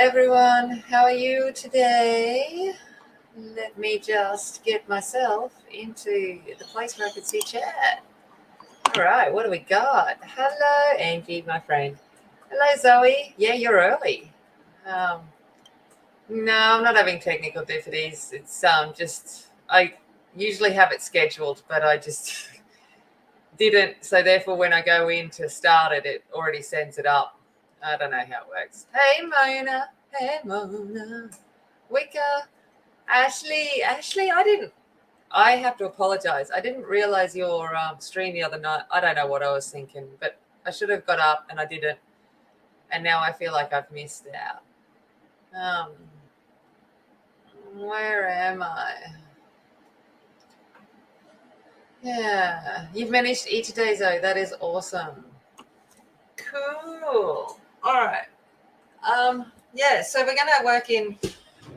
everyone, how are you today? Let me just get myself into the place where I can see chat. All right, what do we got? Hello, Angie, my friend. Hello, Zoe. Yeah, you're early. Um, no, I'm not having technical difficulties. It's just I usually have it scheduled, but I just didn't. So therefore, when I go in to start it, it already sends it up. I don't know how it works. Hey, Mona. Hey, Mona. Wicca. Ashley, I have to apologize. I didn't realize your stream the other night. I don't know what I was thinking, but I should have got up and I didn't. And now I feel like I've missed out. Where am I? Yeah, you've managed to eat today, Zoe. That is awesome. Cool. All right. Yeah, so we're going to work in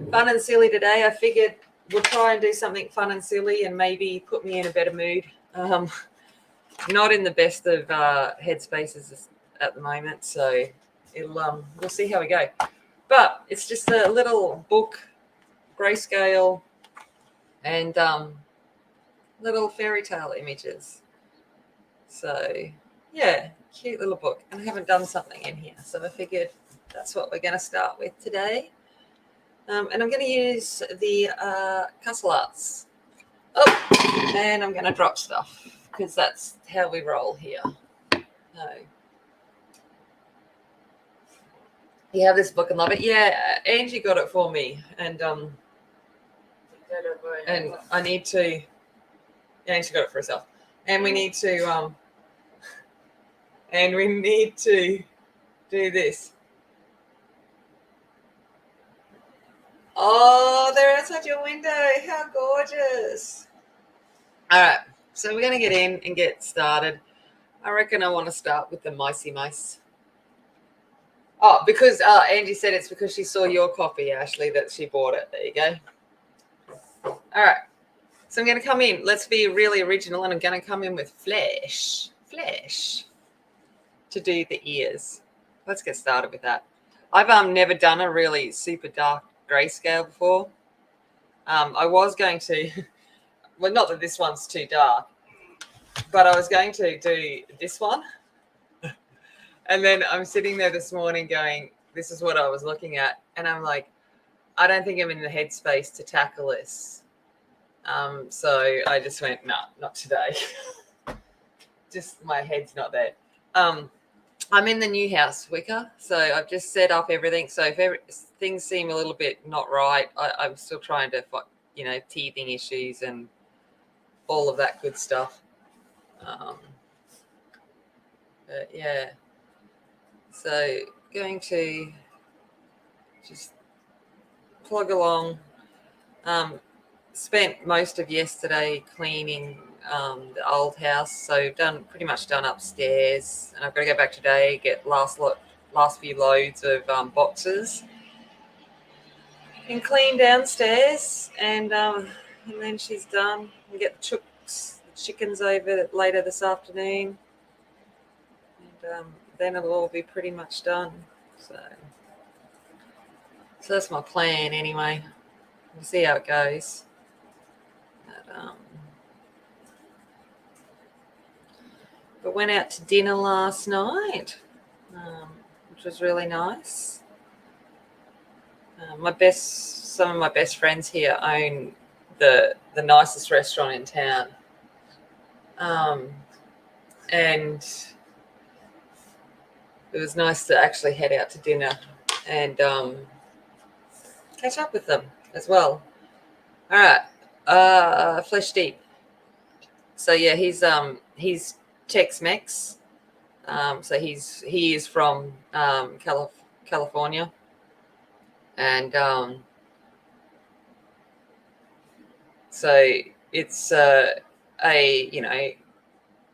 fun and silly today. I figured we'll try and do something fun and silly and maybe put me in a better mood. Not in the best of headspaces at the moment, so we'll see how we go. But it's just a little book, grayscale, and little fairy tale images. So yeah, cute little book. And I haven't done something in here, so I figured that's what we're going to start with today. And I'm going to use the Castle Arts. Oh, and I'm going to drop stuff because that's how we roll here. No. You have this book and love it? Yeah, Angie got it for me, and I need to. Angie got it for herself, and we need to do this. Oh, they're outside your window. How gorgeous. All right, so we're going to get in and get started. I reckon I want to start with the micey mice. Oh, because Angie said it's because she saw your copy, Ashley, that she bought it. There you go. All right, so I'm going to come in. Let's be really original, and I'm going to come in with flesh to do the ears. Let's get started with that. I've never done a really super dark grayscale before. I was going to, well, not that this one's too dark, but I was going to do this one. And then I'm sitting there this morning going, this is what I was looking at. And I'm like, I don't think I'm in the headspace to tackle this. So I just went, no, not today. Just my head's not there. I'm in the new house, Wicca. So I've just set up everything. So if things seem a little bit not right, I'm still trying to, teething issues and all of that good stuff. But yeah. So going to just plug along. Spent most of yesterday cleaning the old house, so pretty much done upstairs, and I've got to go back today, get last few loads of boxes and clean downstairs, and then she's done. We get the chickens over later this afternoon, and then it'll all be pretty much done. So that's my plan anyway. We'll see how it goes. But went out to dinner last night, which was really nice. Some of my best friends here own the nicest restaurant in town, and it was nice to actually head out to dinner and catch up with them as well. All right, Flesh Deep. So yeah, he's Tex-Mex. So he is from California, and so it's a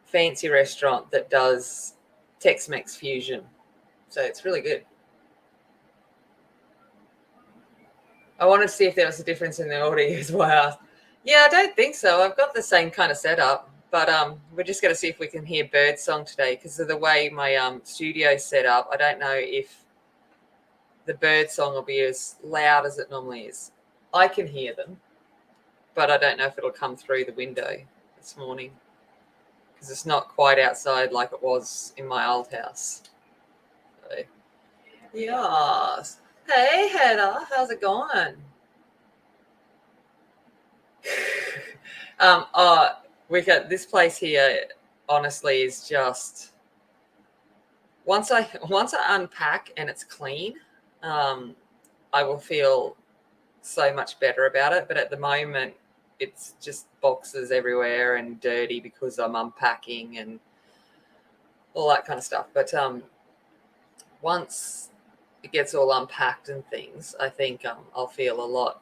fancy restaurant that does Tex-Mex fusion. So it's really good. I wanted to see if there was a difference in the audio as well. Yeah, I don't think so. I've got the same kind of setup, but we're just going to see if we can hear birdsong today because of the way my studio's set up. I don't know if the bird song will be as loud as it normally is. I can hear them, but I don't know if it'll come through the window this morning because it's not quite outside like it was in my old house. So, yes. Hey, Heather, how's it going? We got this place here. Honestly, is just once I unpack and it's clean, I will feel so much better about it. But at the moment, it's just boxes everywhere and dirty because I'm unpacking and all that kind of stuff. But once it gets all unpacked and things, I think I'll feel a lot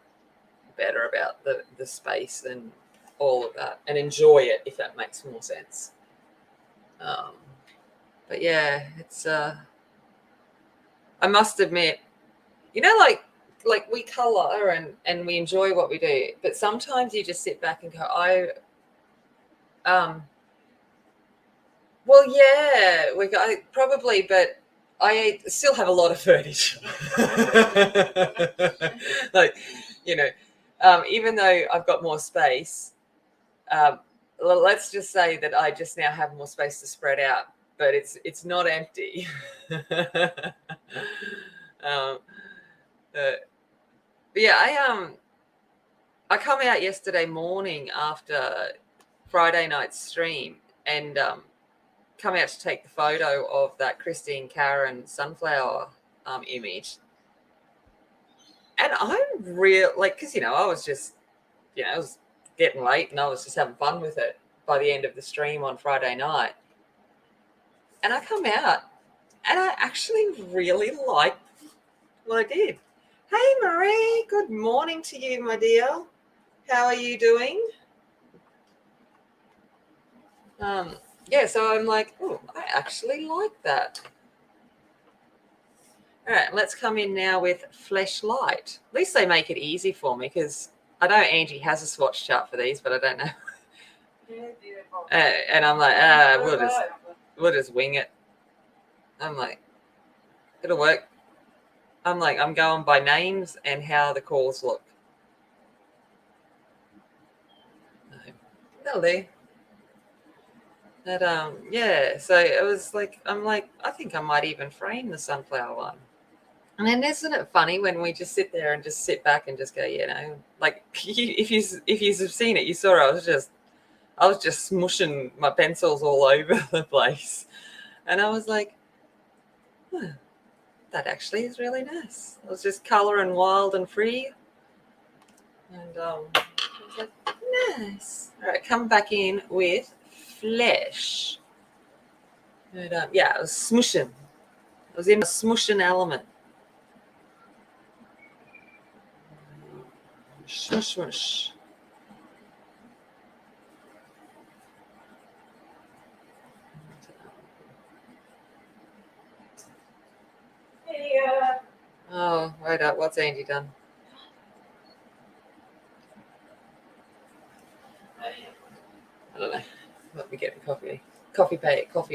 better about the space and all of that and enjoy it, if that makes more sense. But yeah, it's I must admit, like we color and we enjoy what we do, but sometimes you just sit back and go, well, yeah, probably, but I still have a lot of furniture. Like, even though I've got more space, let's just say that I just now have more space to spread out, but it's not empty. But yeah, I come out yesterday morning after Friday night's stream and come out to take the photo of that Christine Karen sunflower image. And I'm because, I was just, it was getting late and I was just having fun with it by the end of the stream on Friday night. And I come out and I actually really liked what I did. Hey, Marie, good morning to you, my dear. How are you doing? Yeah, so I'm like, oh, I actually like that. All right, let's come in now with Fleshlight. At least they make it easy for me because I know Angie has a swatch chart for these, but I don't know. And I'm like, we'll just wing it. I'm like, it'll work. I'm like, I'm going by names and how the calls look. That'll do. But yeah, so it was like, I'm like, I think I might even frame the sunflower one. And then isn't it funny when we just sit there and just sit back and just go, like if you've seen it, you saw it. I was just smushing my pencils all over the place, and I was like, that actually is really nice. I was just colouring wild and free, and I was like, nice. All right, come back in with Flesh. And, yeah, I was smushing. I was in a smushing element. Smush, smush. Oh, right up. What's Angie done? I don't know. Let me get a coffee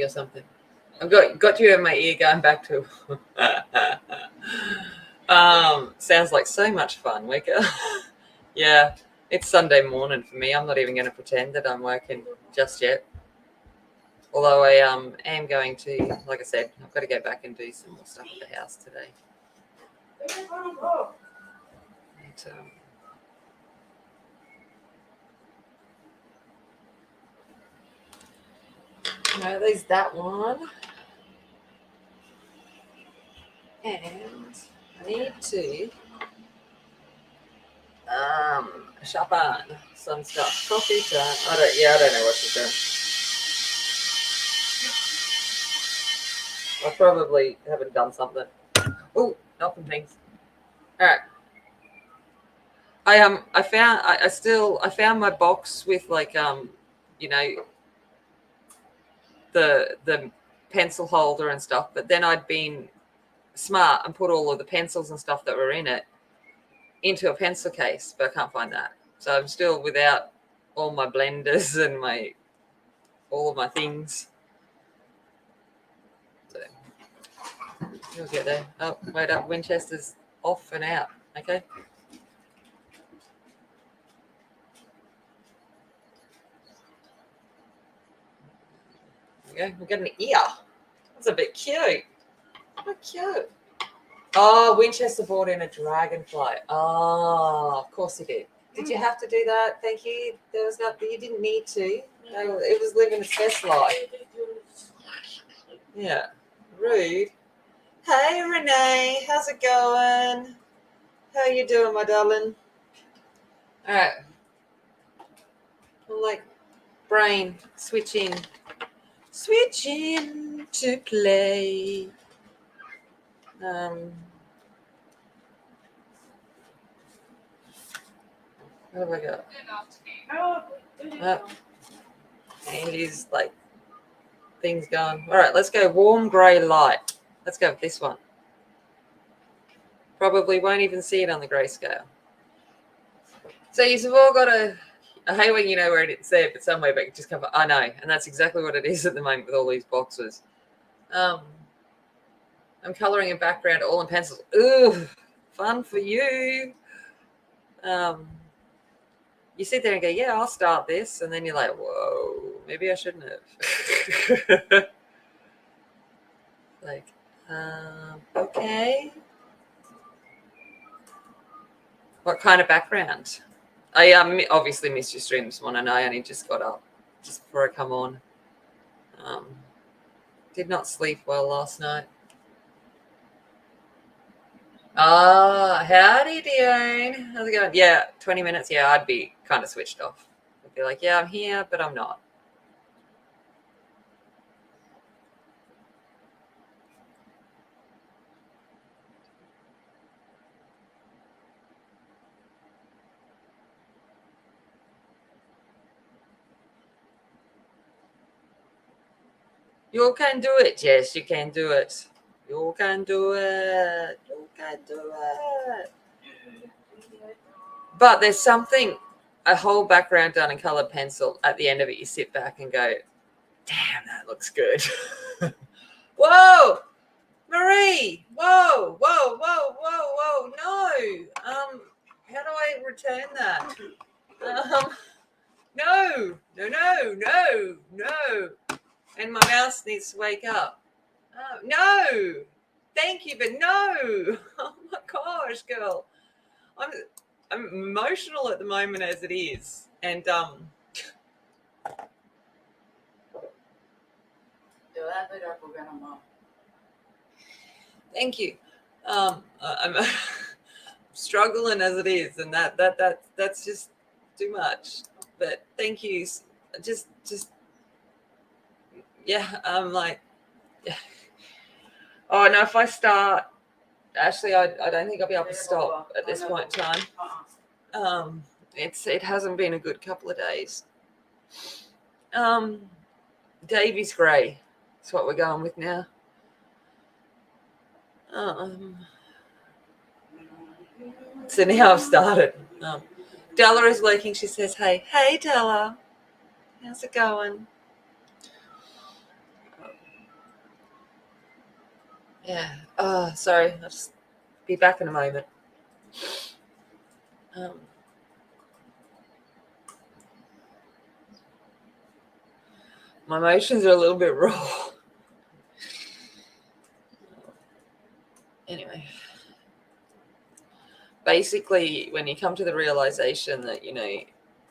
or something. I've got you in my ear going back to. Sounds like so much fun, Wicca. Yeah, it's Sunday morning for me. I'm not even going to pretend that I'm working just yet. Although I am going to, like I said, I've got to go back and do some more stuff at the house today. No, there's that one. And I need to shop on some stuff. Coffee time. I don't know what she's doing. I probably haven't done something. Oh, nothing things. All right. I found my box with like the pencil holder and stuff, but then I'd been smart and put all of the pencils and stuff that were in it into a pencil case, but I can't find that. So I'm still without all my blenders and all of my things. So You'll get there. Oh, wait up. Winchester's off and out. Okay. There we go. We've got an ear. That's a bit cute. How cute. Oh, Winchester brought in a dragonfly. Oh, of course he did. Did you have to do that? Thank you. There was nothing. You didn't need to. No, it was living its best life. Yeah. Rude. Hey, Renee. How's it going? How you doing, my darling? All right. I'm like brain switching to play. What have I got? Oh, Andy's like things going. All right, let's go warm grey light. Let's go with this one. Probably won't even see it on the grayscale. So you've all got I hate when you know where it's there, but somewhere, but just come. I know, and that's exactly what it is at the moment with all these boxes. I'm colouring a background all in pencils. Ooh, fun for you. You sit there and go, yeah, I'll start this. And then you're like, whoa, maybe I shouldn't have. Like, okay. What kind of background? I obviously missed your stream this morning. I only just got up just before I come on. Did not sleep well last night. Howdy, Dione. How's it going? Yeah, 20 minutes. Yeah, I'd be kind of switched off. I'd be like, yeah, I'm here, but I'm not. You can do it. Yes, you can do it. You can do it. You can do it. But there's something, a whole background done in colored pencil. At the end of it, you sit back and go, damn, that looks good. Whoa, Marie. Whoa, whoa, whoa, whoa, whoa. No. How do I return that? No. And my mouse needs to wake up. Oh, no. Thank you, but no. Oh my gosh, girl. I'm emotional at the moment as it is. And thank you. I'm struggling as it is, and that's just too much. But thank you. Just yeah. I'm like, yeah. Oh no, if I start, actually, I don't think I'll be able to stop at this point in time. It hasn't been a good couple of days. Davies Gray. That's what we're going with now. So now I've started. Della is lurking. She says, hey, Della. How's it going? Yeah. Oh, sorry. I'll just be back in a moment. My emotions are a little bit raw. Anyway. Basically, when you come to the realization that,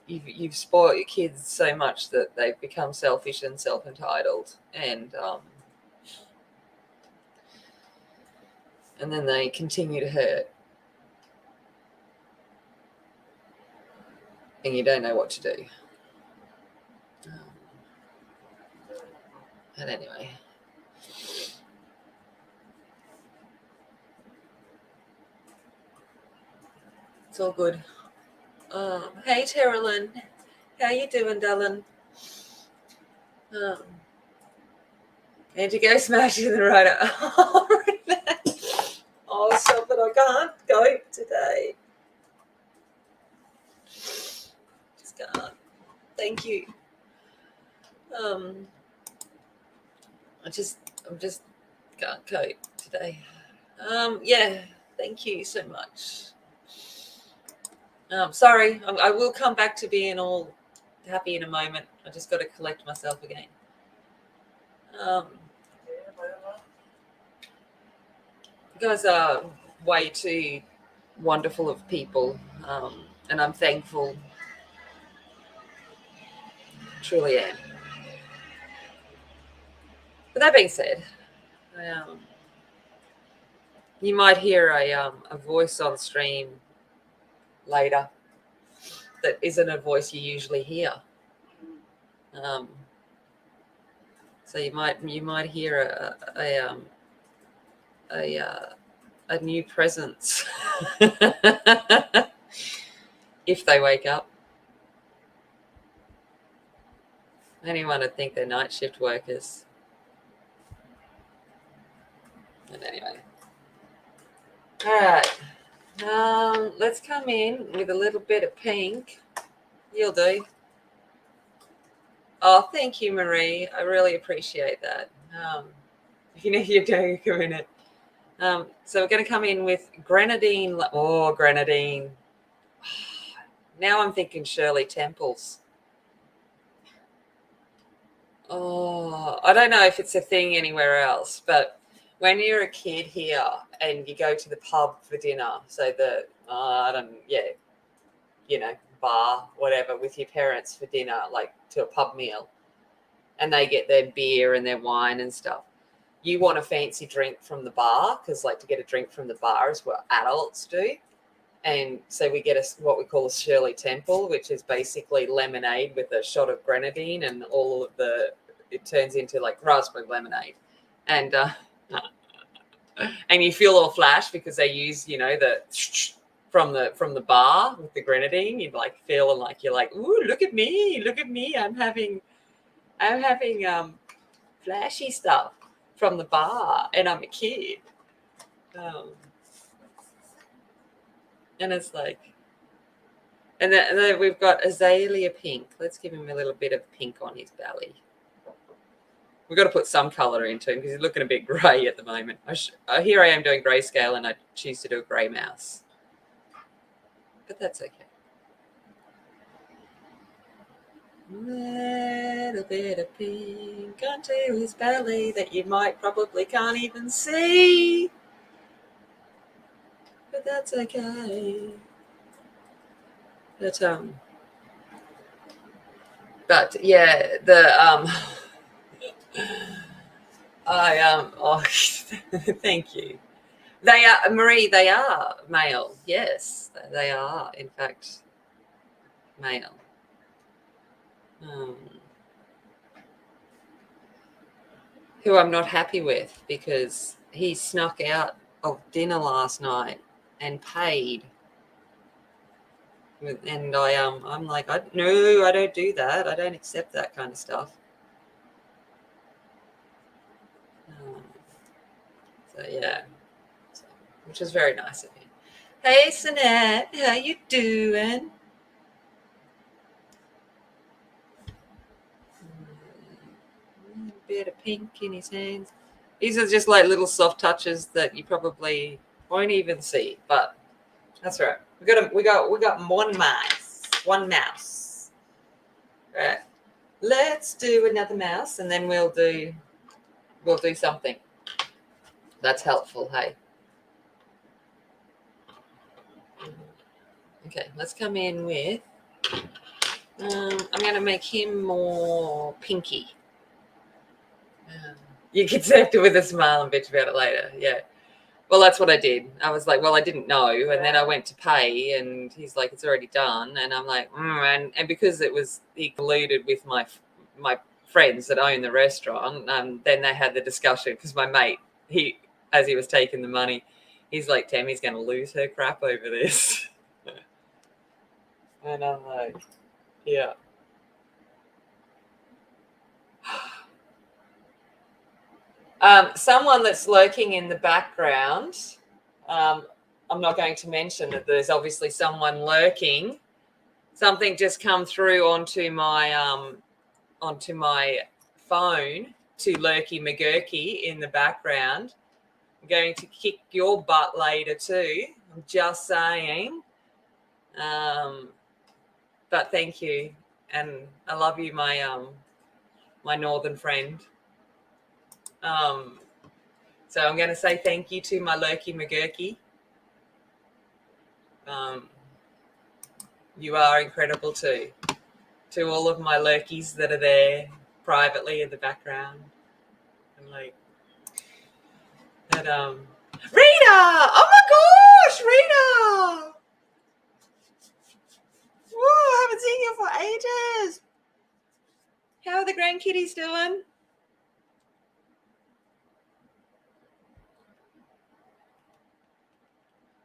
you've spoiled your kids so much that they've become selfish and self-entitled, and then they continue to hurt, and you don't know what to do. And anyway, it's all good. Hey, Terrelyn. How you doing, darling? And you go smashing the rider. Oh, stop it. I can't go today. Just can't. Thank you. I'm just can't cope today. Yeah, thank you so much. Sorry, I will come back to being all happy in a moment. I just got to collect myself again. You guys are way too wonderful of people, and I'm thankful. Truly am. But that being said, you might hear a voice on stream later that isn't a voice you usually hear. Um, so you might hear a new presence if they wake up. Anyone would think they're night shift workers. But anyway, all right. Let's come in with a little bit of pink. You'll do. Oh, thank you, Marie. I really appreciate that. You know you're doing a minute. So we're going to come in with grenadine. Oh, grenadine. Now I'm thinking Shirley Temples. Oh, I don't know if it's a thing anywhere else, but when you're a kid here and you go to the pub for dinner, so bar, whatever, with your parents for dinner, like to a pub meal, and they get their beer and their wine and stuff. You want a fancy drink from the bar because, like, to get a drink from the bar is what adults do. And so we get what we call a Shirley Temple, which is basically lemonade with a shot of grenadine, and it turns into like raspberry lemonade, and and you feel all flash because they use the from the bar with the grenadine. You'd like feeling like you're like, ooh, look at me, I'm having flashy stuff from the bar, and I'm a kid. And it's like, and then we've got azalea pink. Let's give him a little bit of pink on his belly. We've got to put some colour into him because he's looking a bit grey at the moment. Here I am doing grayscale, and I choose to do a grey mouse. But that's okay. Little bit of pink onto his belly that you probably can't even see. But that's okay. But yeah, thank you. They are, Marie, they are male. Yes, they are, in fact, male. Who I'm not happy with because he snuck out of dinner last night and paid. And I'm like, no, I don't do that. I don't accept that kind of stuff. So yeah, which is very nice of him. Hey, Sinette, how you doing? A bit of pink in his hands. These are just like little soft touches that you probably won't even see, but that's right. We got one mouse. Right. Let's do another mouse, and then we'll do something that's helpful. Hey. Okay, let's come in with. I'm going to make him more pinky. You can say it with a smile and bitch about it later. Yeah. Well, that's what I did. I was like, well, I didn't know. And then I went to pay, and he's like, it's already done. And I'm like, and because he colluded with my friends that own the restaurant, then they had the discussion because my mate, as he was taking the money, he's like, Tammy's going to lose her crap over this. And I'm like, yeah. Someone that's lurking in the background, I'm not going to mention that there's obviously someone lurking. Something just come through onto my phone to Lurky McGurky in the background. I'm going to kick your butt later too. I'm just saying. But thank you, and I love you, my northern friend. So I'm going to say thank you to my Lurky McGurky. You are incredible too. To all of my lurkies that are there privately in the background, and like that. Rita! Oh my gosh, Rita! Whoa, I haven't seen you for ages. How are the grandkitties doing?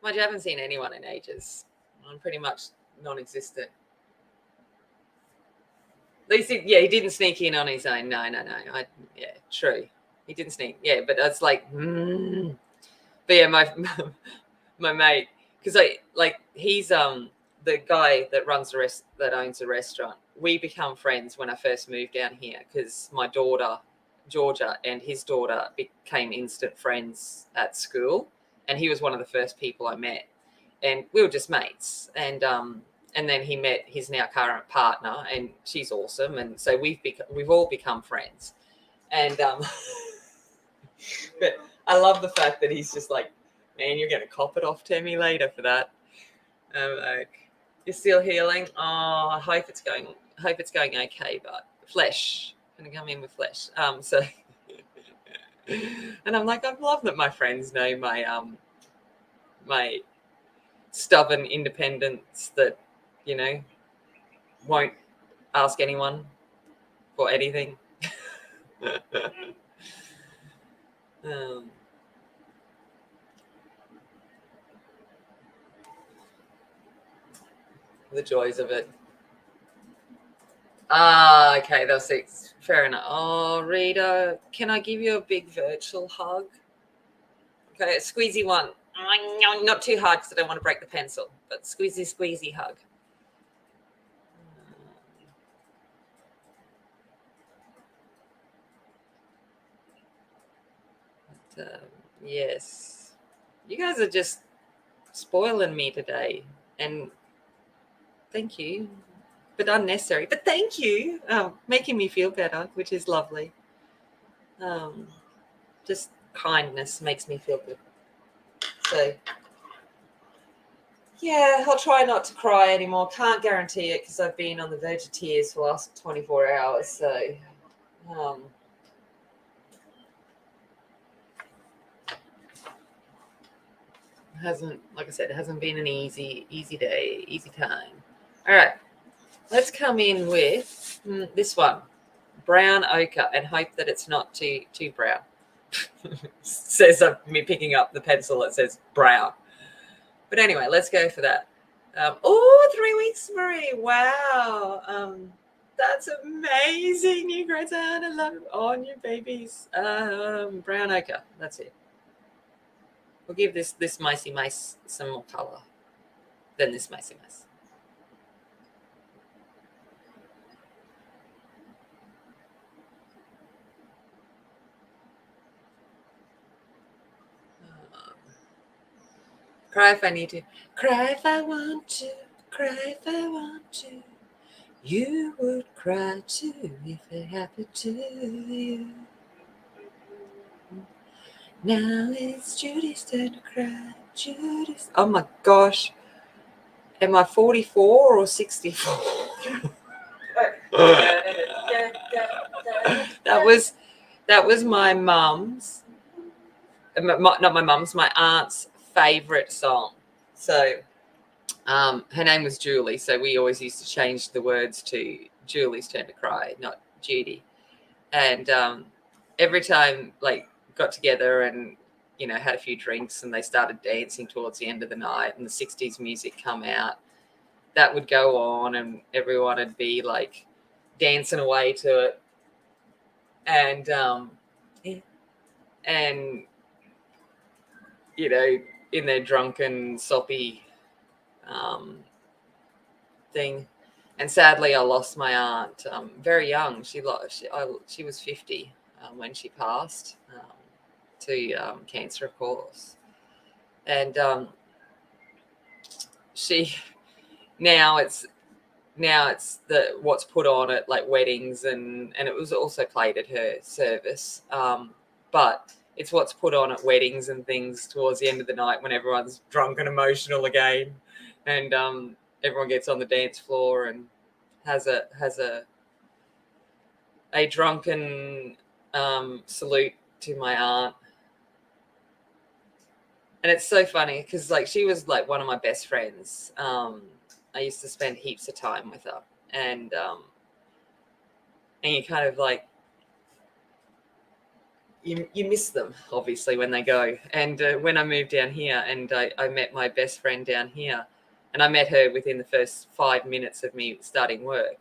Mind you, I haven't seen anyone in ages. I'm pretty much non-existent. At least, he didn't sneak in on his own. No. Yeah, true. He didn't sneak. Yeah, but it's like, But yeah, my mate, because he's the guy that owns a restaurant. We become friends when I first moved down here because my daughter Georgia and his daughter became instant friends at school, and he was one of the first people I met, and we were just mates. And then he met his now current partner, and she's awesome, and so we've all become friends. And but I love the fact that he's just like, man, you're gonna cop it off to me later for that. Like, you're still healing. Oh, I hope it's going okay. But flesh, gonna come in with flesh. So, and I'm like, I love that my friends know my stubborn independence that won't ask anyone for anything. The joys of it. Okay, that's it. Fair enough. Oh, Rita, can I give you a big virtual hug? Okay, a squeezy one. Not too hard because I don't want to break the pencil, but squeezy hug. Yes. You guys are just spoiling me today, and thank you. But unnecessary. But thank you. Making me feel better, which is lovely. Just kindness makes me feel good. So, yeah, I'll try not to cry anymore. Can't guarantee it because I've been on the verge of tears for the last 24 hours. So, like I said, it hasn't been an easy day, easy time. All right, let's come in with this one, brown ochre, and hope that it's not too brown. Says me picking up the pencil that says brown. But anyway, let's go for that. 3 weeks, Marie. Wow. That's amazing. New grandson. I love it. Oh, new babies. Brown ochre. That's it. We'll give this micey mice some more color than this micey mice. Cry if I need to. Cry if I want to. Cry if I want to. You would cry too if it happened to you. Now it's Judy's turn to cry. Judy's. Oh my gosh. Am I 44 or 64? That was my mum's, not my mum's, my aunt's favorite song. So her name was Julie, so we always used to change the words to Julie's turn to cry, not Judy. And every time got together and had a few drinks and they started dancing towards the end of the night and the 60s music come out, that would go on and everyone would be dancing away to it. And in their drunken soppy thing. And sadly I lost my aunt very young. She was 50 when she passed. to cancer, of course. And she now it's the what's put on at like weddings, and it was also played at her service. But it's what's put on at weddings and things towards the end of the night when everyone's drunk and emotional again, and everyone gets on the dance floor and has a drunken salute to my aunt. And it's so funny because like she was like one of my best friends. I used to spend heaps of time with her, and you kind of like you miss them obviously when they go. And when I moved down here, and I met my best friend down here, and I met her within the first 5 minutes of me starting work.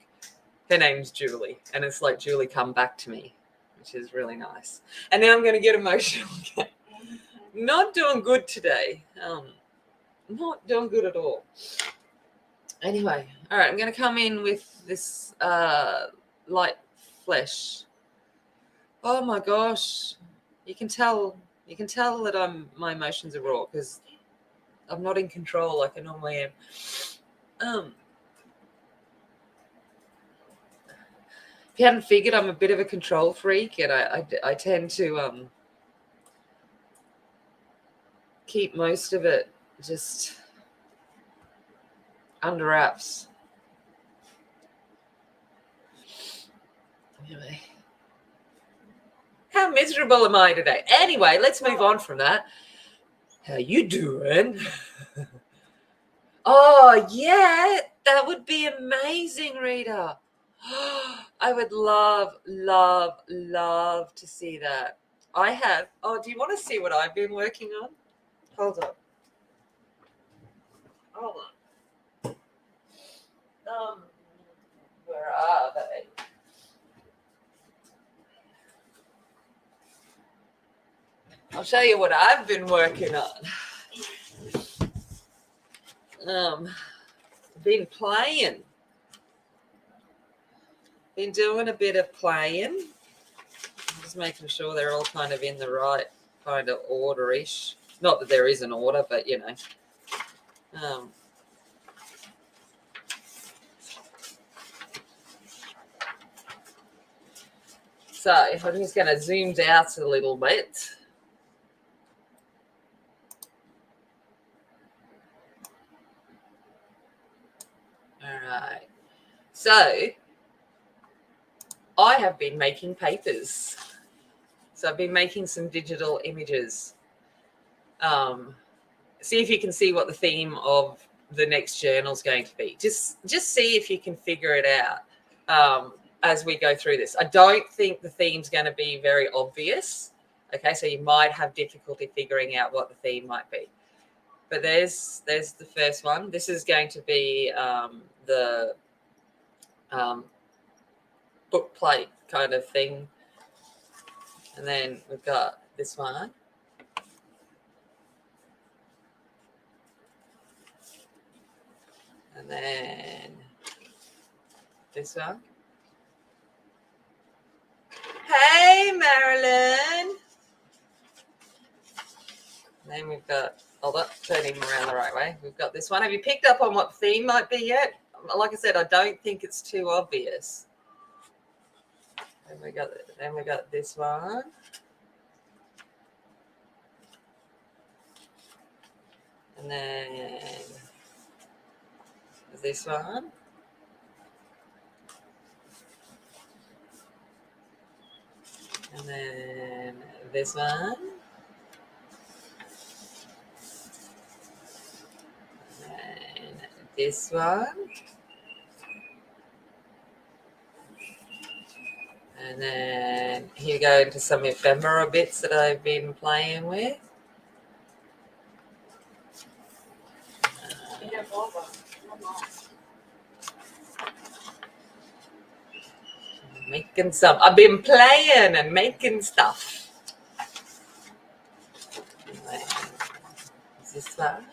Her name's Julie, and it's like Julie come back to me, which is really nice. And now I'm going to get emotional again. Not doing good today. Not doing good at all. Anyway, all right, I'm going to come in with this light flesh. Oh my gosh, you can tell that my emotions are raw because I'm not in control like I normally am. If you hadn't figured, I'm a bit of a control freak, and I tend to keep most of it just under wraps. Anyway, how miserable am I today? Anyway, let's move on from that. How you doing? Oh, yeah, that would be amazing, Rita. I would love to see that. I have. Oh, do you want to see what I've been working on? Hold on. Where are they? I'll show you what I've been working on. Been playing. Been doing a bit of playing. I'm just making sure they're all kind of in the right kind of order-ish. Not that there is an order, but you know. So I'm just going to zoom out a little bit. All right. So I have been making papers. So I've been making some digital images. See if you can see what the theme of the next journal is going to be. Just see if you can figure it out as we go through this. I don't think the theme's going to be very obvious. Okay, so you might have difficulty figuring out what the theme might be. But there's the first one. This is going to be the book plate kind of thing. And then we've got this one. And then this one. Hey, Marilyn. And then we've got, hold up, turn him around the right way. We've got this one. Have you picked up on what the theme might be yet? Like I said, I don't think it's too obvious. Then we got this one. And then this one. And then this one. And this one. And then here we go into some ephemera bits that I've been playing with. Making some. I've been playing and making stuff. Anyway, is this one?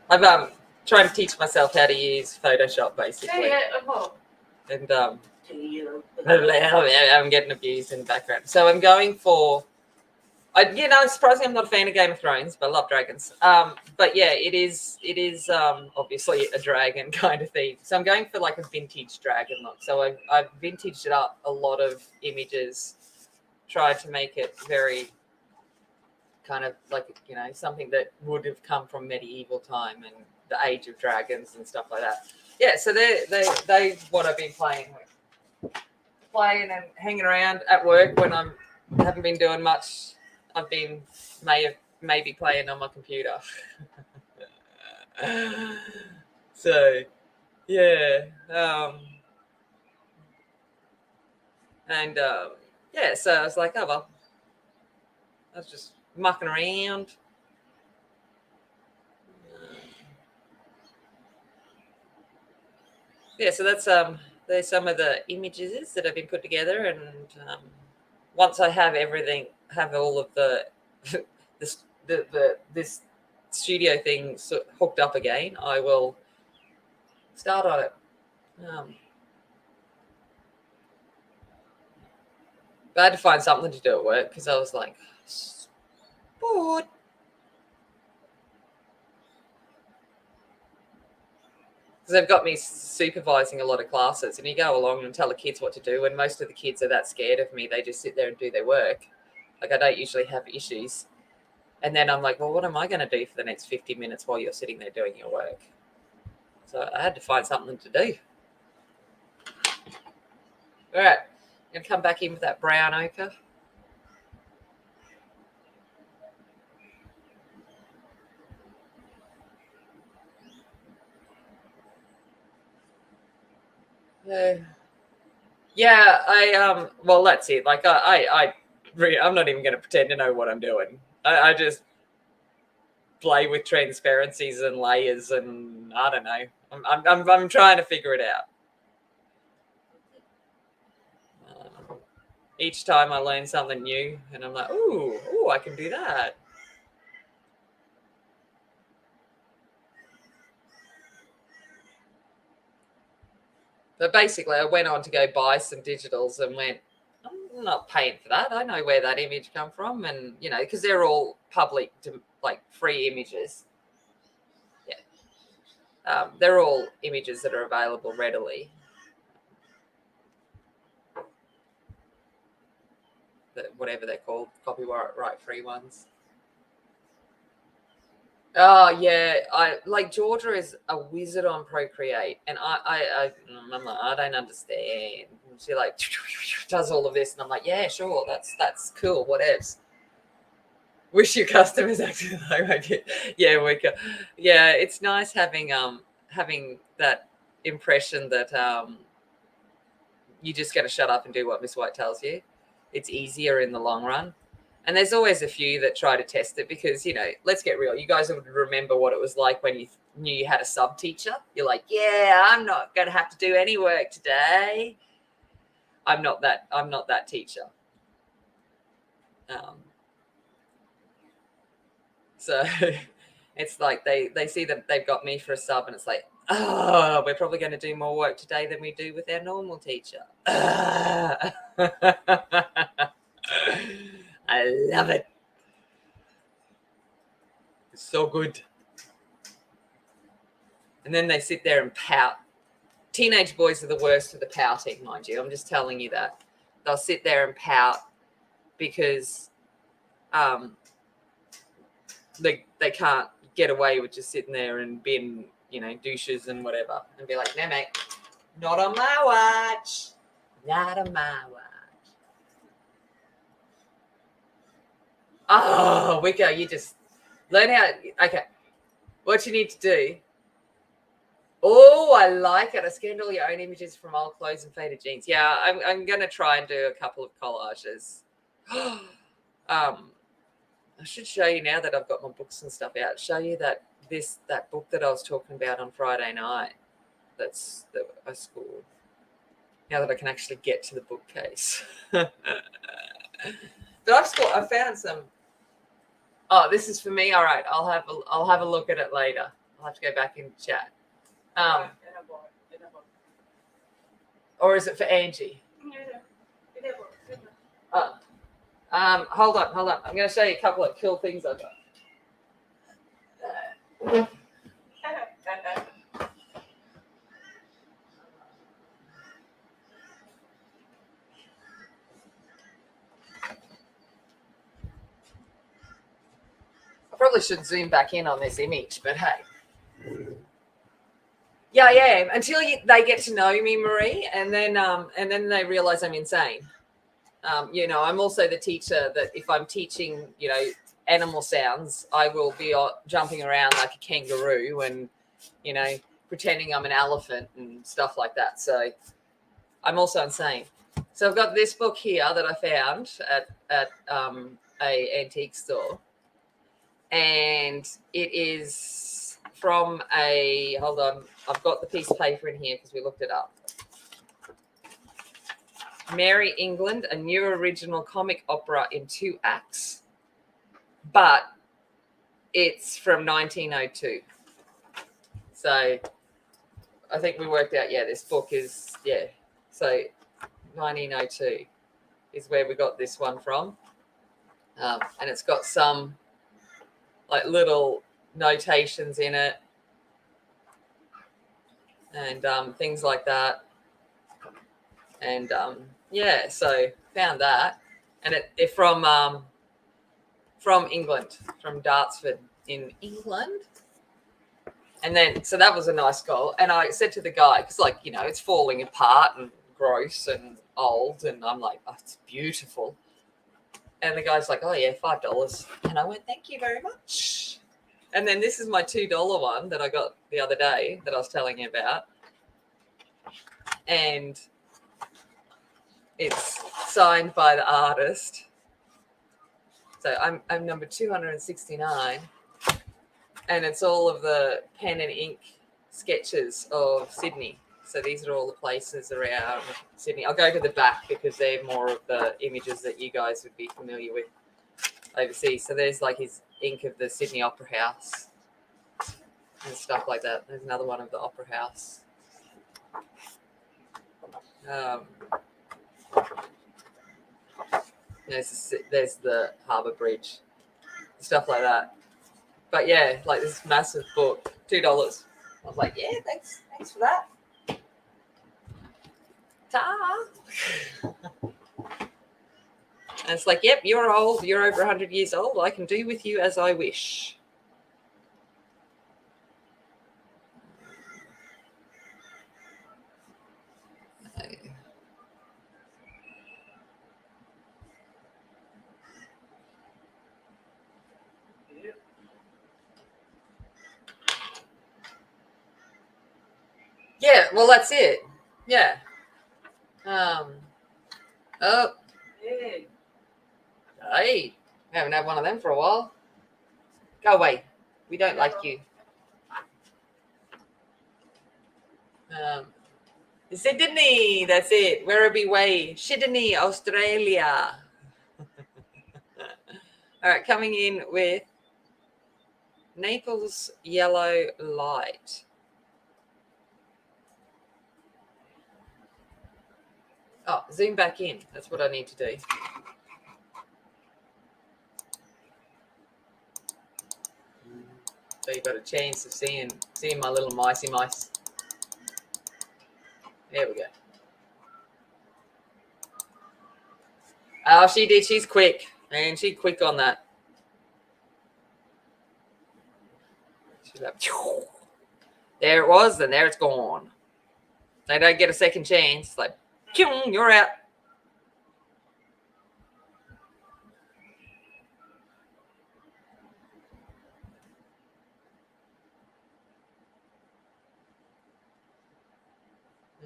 I'm trying to teach myself how to use Photoshop, basically. And I'm getting abused in the background. So I'm going for, surprisingly, I'm not a fan of Game of Thrones, but I love dragons. But yeah, it is obviously a dragon kind of theme. So I'm going for like a vintage dragon look. So I've vintaged it up a lot of images, tried to make it very kind of like, something that would have come from medieval time and the age of dragons and stuff like that. Yeah, so they what I've been playing and hanging around at work when I haven't been doing much. I've been maybe playing on my computer. So yeah, yeah. So I was like, oh well, I was just mucking around. Yeah, so there's some of the images that have been put together, and once I have all of the this studio thing hooked up again, I will start on it. But I had to find something to do at work because I was like bored. Because they've got me supervising a lot of classes, and you go along and tell the kids what to do, and most of the kids are that scared of me, they just sit there and do their work. Like, I don't usually have issues. And then I'm like, well, what am I going to do for the next 50 minutes while you're sitting there doing your work? So I had to find something to do. All right, I'm going to come back in with that brown ochre. Yeah, well, that's it. Like, I'm not even going to pretend to know what I'm doing. I just play with transparencies and layers, and I don't know. I'm trying to figure it out. Each time I learn something new, and I'm like, ooh, I can do that. But basically, I went on to go buy some digitals and went, I'm not paying for that. I know where that image come from, and because they're all public, like free images. Yeah, they're all images that are available readily. Whatever they're called, copyright free ones. Oh yeah, Georgia is a wizard on Procreate, and I'm like, I don't understand. She like does all of this, and I'm like, yeah, sure, that's cool, whatevs. Wish your customers acted like it. Yeah, yeah, it's nice having that impression that you just got to shut up and do what Miss White tells you. It's easier in the long run. And there's always a few that try to test it because, let's get real. You guys would remember what it was like when you knew you had a sub teacher. You're like, yeah, I'm not going to have to do any work today. I'm not that teacher. So it's like they see that they've got me for a sub, and it's like, oh, we're probably going to do more work today than we do with our normal teacher. I love it. It's so good. And then they sit there and pout. Teenage boys are the worst for the pouting, mind you. I'm just telling you that. They'll sit there and pout because they can't get away with just sitting there and being, douches and whatever. And be like, no, mate, not on my watch. Not on my watch. Oh, Wicca, you just learn how. Okay, what you need to do. Oh, I like it. I scanned all your own images from old clothes and faded jeans. Yeah, I'm going to try and do a couple of collages. I should show you now that I've got my books and stuff out. Show you that book that I was talking about on Friday night. That I scored. Now that I can actually get to the bookcase. But I found some. Oh, this is for me. All right, I'll have a look at it later. I'll have to go back and chat. Or is it for Angie? Hold on. I'm going to show you a couple of cool things I've got. I probably should zoom back in on this image, but hey. Yeah, I am. Until they get to know me, Marie, and then they realize I'm insane. I'm also the teacher that if I'm teaching, animal sounds, I will be jumping around like a kangaroo and, pretending I'm an elephant and stuff like that. So I'm also insane. So I've got this book here that I found at a antique store, and it is from hold on, I've got the piece of paper in here because we looked it up. Mary England, a new original comic opera in 2 acts, but it's from 1902. So I think we worked out, this book is, so 1902 is where we got this one from. And it's got some like little notations in it and things like that. And so found that. And it from England, from Dartford in England. And then, so that was a nice goal. And I said to the guy, because it's falling apart and gross and old. And I'm like, oh, it's beautiful. And the guy's like, oh, yeah, $5. And I went, thank you very much. And then this is my $2 one that I got the other day that I was telling you about. And it's signed by the artist. So I'm number 269. And it's all of the pen and ink sketches of Sydney. So these are all the places around Sydney. I'll go to the back because they're more of the images that you guys would be familiar with overseas. So there's like his ink of the Sydney Opera House and stuff like that. There's another one of the Opera House. There's the Harbour Bridge, stuff like that. But yeah, like this massive book, $2. I was like, yeah, thanks for that. Ta. And it's like, yep, you're old, you're over 100 years old. I can do with you as I wish. Yeah, well, that's it. Yeah. Oh. Hey. I haven't had one of them for a while. Go away. We don't like you. Sydney, that's it. Werribee Way, Sydney, Australia. All right, coming in with Naples Yellow Light. Oh, zoom back in. That's what I need to do. So you've got a chance of seeing my little micey mice. There we go. Oh, she did. She's quick. And she's quick on that. She's like, there it was, and there it's gone. They don't get a second chance. Like, you're out.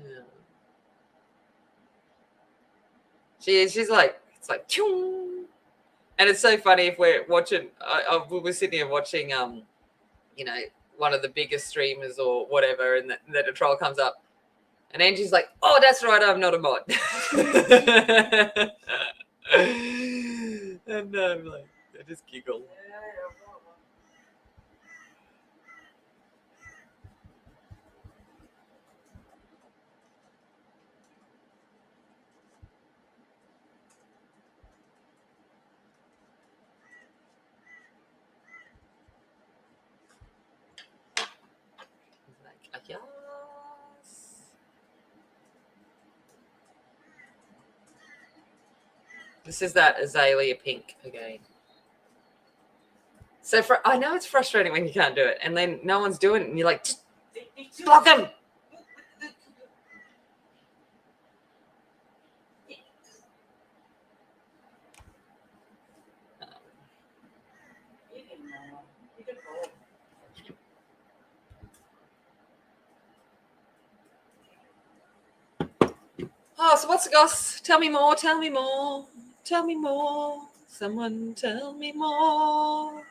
Yeah. She's like, it's like, and it's so funny if we're watching. We were sitting here watching, one of the biggest streamers or whatever, and then a troll comes up, and Angie's like, "Oh, that's right, I'm not a mod." And I'm like, I just giggle. Yes. This is that azalea pink again. So I know it's frustrating when you can't do it, and then no one's doing it, and you're like, just block them. Oh, so what's the goss? Tell me more, tell me more, tell me more. Someone tell me more.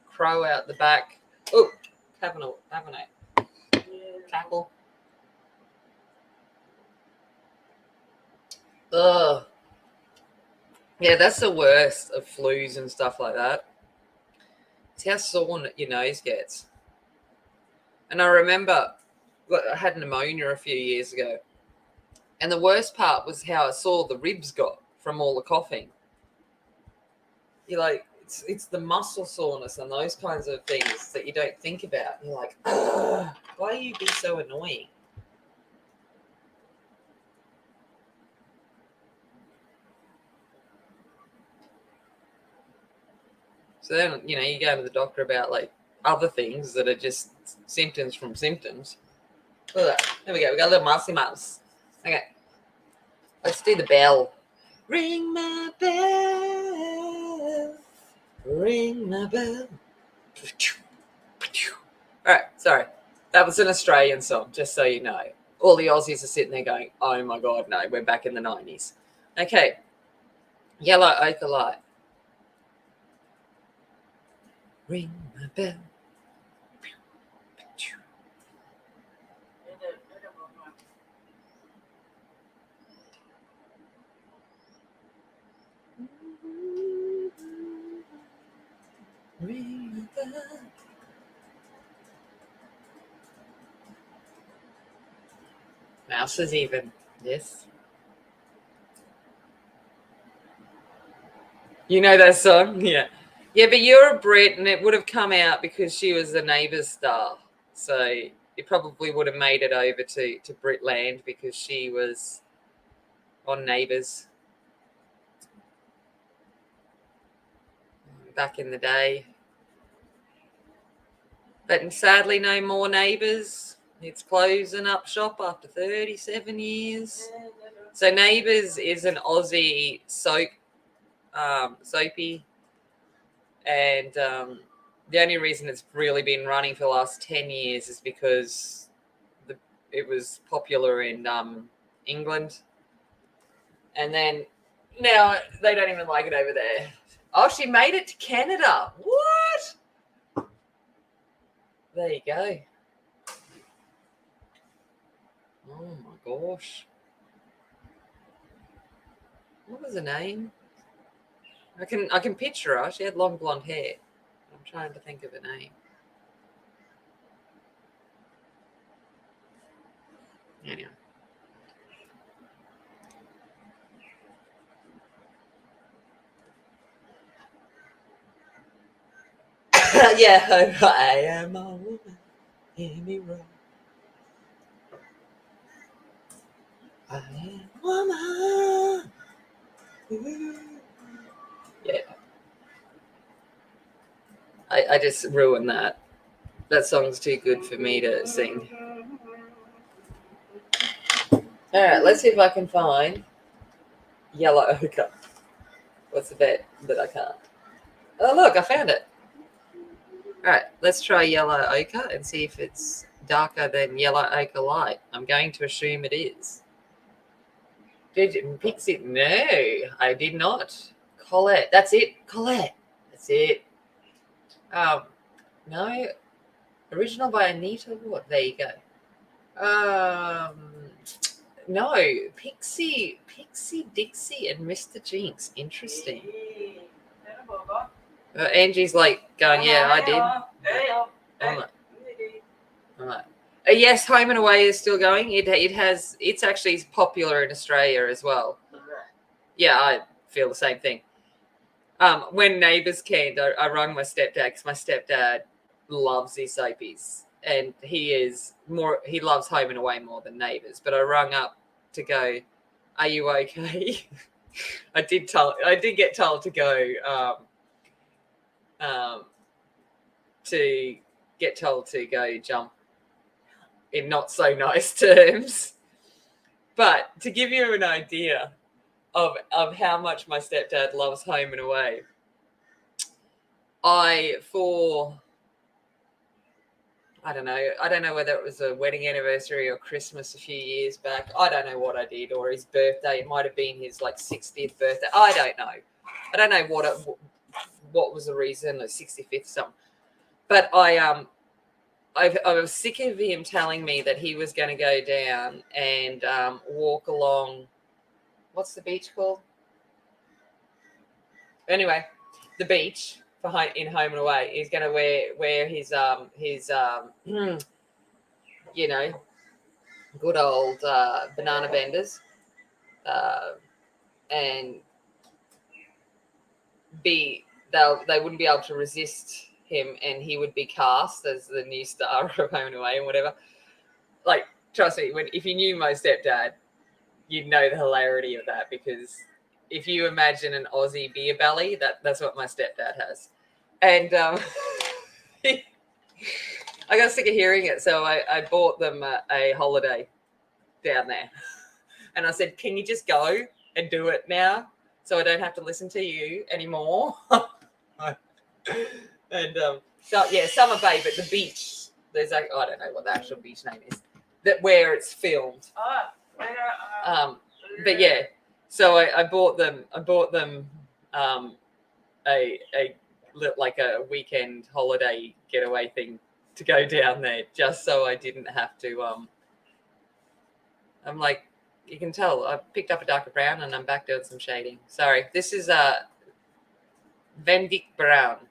Crow out the back. Oh, having a cackle. Ugh. Yeah, that's the worst of flus and stuff like that. It's how sore your nose gets. And I remember I had pneumonia a few years ago. And the worst part was how sore the ribs got from all the coughing. You're like, it's the muscle soreness and those kinds of things that you don't think about. You're like, why are you being so annoying? So then, you go to the doctor about like other things that are just symptoms from symptoms. Look at that. There we go. We got a little mousey mouse. Okay. Let's do the bell. Ring my bell. Ring my bell. All right. Sorry. That was an Australian song, just so you know. All the Aussies are sitting there going, oh my God, no, we're back in the 90s. Okay. Yellow ochre light. Ring my bell. Ring my bell. Mouse is even. Yes. You know that song? Yeah. Yeah, but you're a Brit, and it would have come out because she was the Neighbours star. So it probably would have made it over to Britland because she was on Neighbours back in the day. But sadly, no more Neighbours. It's closing up shop after 37 years. So Neighbours is an Aussie soapy, and the only reason it's really been running for the last 10 years is because it was popular in England. And then now they don't even like it over there. Oh, she made it to Canada. What? There you go. Oh my gosh. What was her name? I can picture her. She had long blonde hair. I'm trying to think of her name. Anyway. Yeah, I am a woman. Hear me roll. I am a woman. Ooh. Yeah. I just ruined that. That song's too good for me to sing. All right, let's see if I can find yellow ochre. What's the bet that I can't? Oh, look, I found it. All right, let's try yellow ochre and see if it's darker than yellow ochre light. I'm going to assume it is. Did you pick it? No, I did not. Colette. That's it. Colette. That's it. No. Original by Anita What? There you go. No. Pixie Dixie and Mr. Jinx. Interesting. Angie's like going, yeah, I did. I'm like, yes, Home and Away is still going. It's actually popular in Australia as well. Yeah, I feel the same thing. When neighbours came, I rang my stepdad because my stepdad loves these soapies, and he loves Home and Away more than Neighbours. But I rung up to go, "Are you okay?" I did get told to go jump in not so nice terms. But to give you an idea of how much my stepdad loves Home and Away, I don't know whether it was a wedding anniversary or Christmas a few years back. I don't know what I did, or his birthday. It might have been his 60th birthday. I don't know. I don't know what was the reason, or 65th something. But I was sick of him telling me that he was going to go down and walk along. What's the beach called? Anyway, the beach in Home and Away. He's going to wear his good old banana benders, and they wouldn't be able to resist him, and he would be cast as the new star of Home and Away and whatever. Trust me, if you knew my stepdad, you'd know the hilarity of that, because if you imagine an Aussie beer belly, that's what my stepdad has. And I got sick of hearing it, so I bought them a holiday down there. And I said, "Can you just go and do it now, so I don't have to listen to you anymore?" And Summer Bay, but the beach, I don't know what the actual beach name is, where it's filmed. But yeah, so I bought them a weekend holiday getaway thing to go down there, just so I didn't have to. I'm like, you can tell I picked up a darker brown and I'm back doing some shading. Sorry, this is Van Dyke Brown.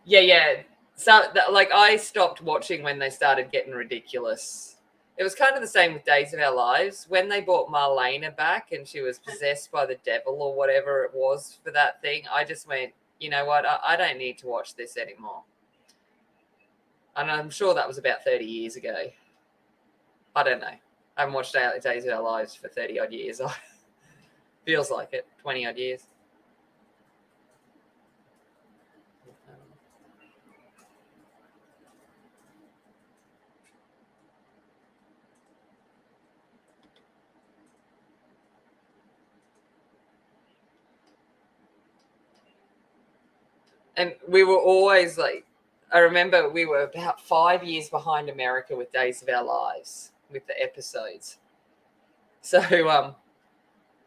Yeah. So I stopped watching when they started getting ridiculous. It was kind of the same with Days of Our Lives. When they brought Marlena back and she was possessed by the devil or whatever it was for that thing, I just went, you know what? I don't need to watch this anymore. And I'm sure that was about 30 years ago. I don't know. I haven't watched Days of Our Lives for 30 odd years. Feels like it, 20 odd years. And we were always I remember we were about 5 years behind America with Days of Our Lives, with the episodes. So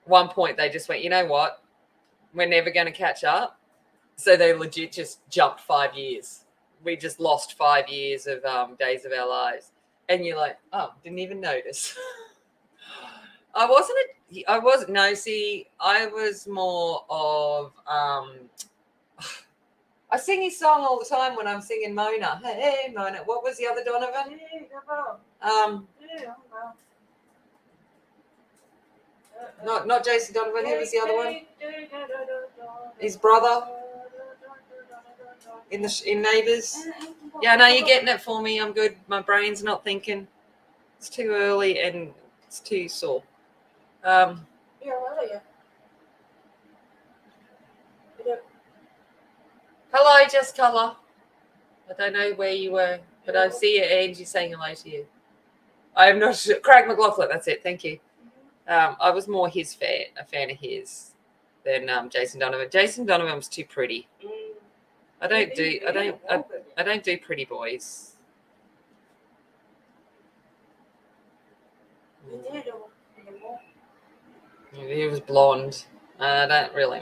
one point they just went, you know what? We're never going to catch up. So they legit just jumped 5 years. We just lost 5 years of Days of Our Lives. And you're like, oh, didn't even notice. I was more of I sing his song all the time when I'm singing Mona. Hey, Mona. What was the other Donovan? Not Jason Donovan. Who was the other one? His brother in Neighbours. Yeah, no, you're getting it for me. I'm good. My brain's not thinking. It's too early and it's too sore. Hello, Just Colour. I don't know where you were, but I see your Angie saying hello to you. I'm not sure. Craig McLaughlin, that's it. Thank you. I was more a fan of his than Jason Donovan. Jason Donovan was too pretty. I don't do pretty boys. He was blonde. I'm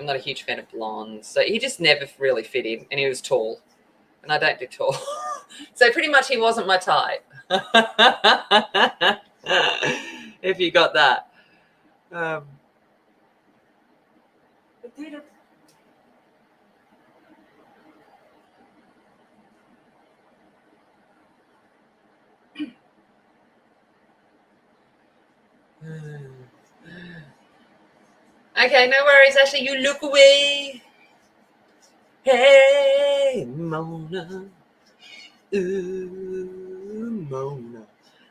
not a huge fan of blondes. So he just never really fit in, and he was tall, and I don't do tall. So pretty much he wasn't my type. If you got that. Okay, no worries, Ashley. You look away. Hey, Mona. Ooh, Mona.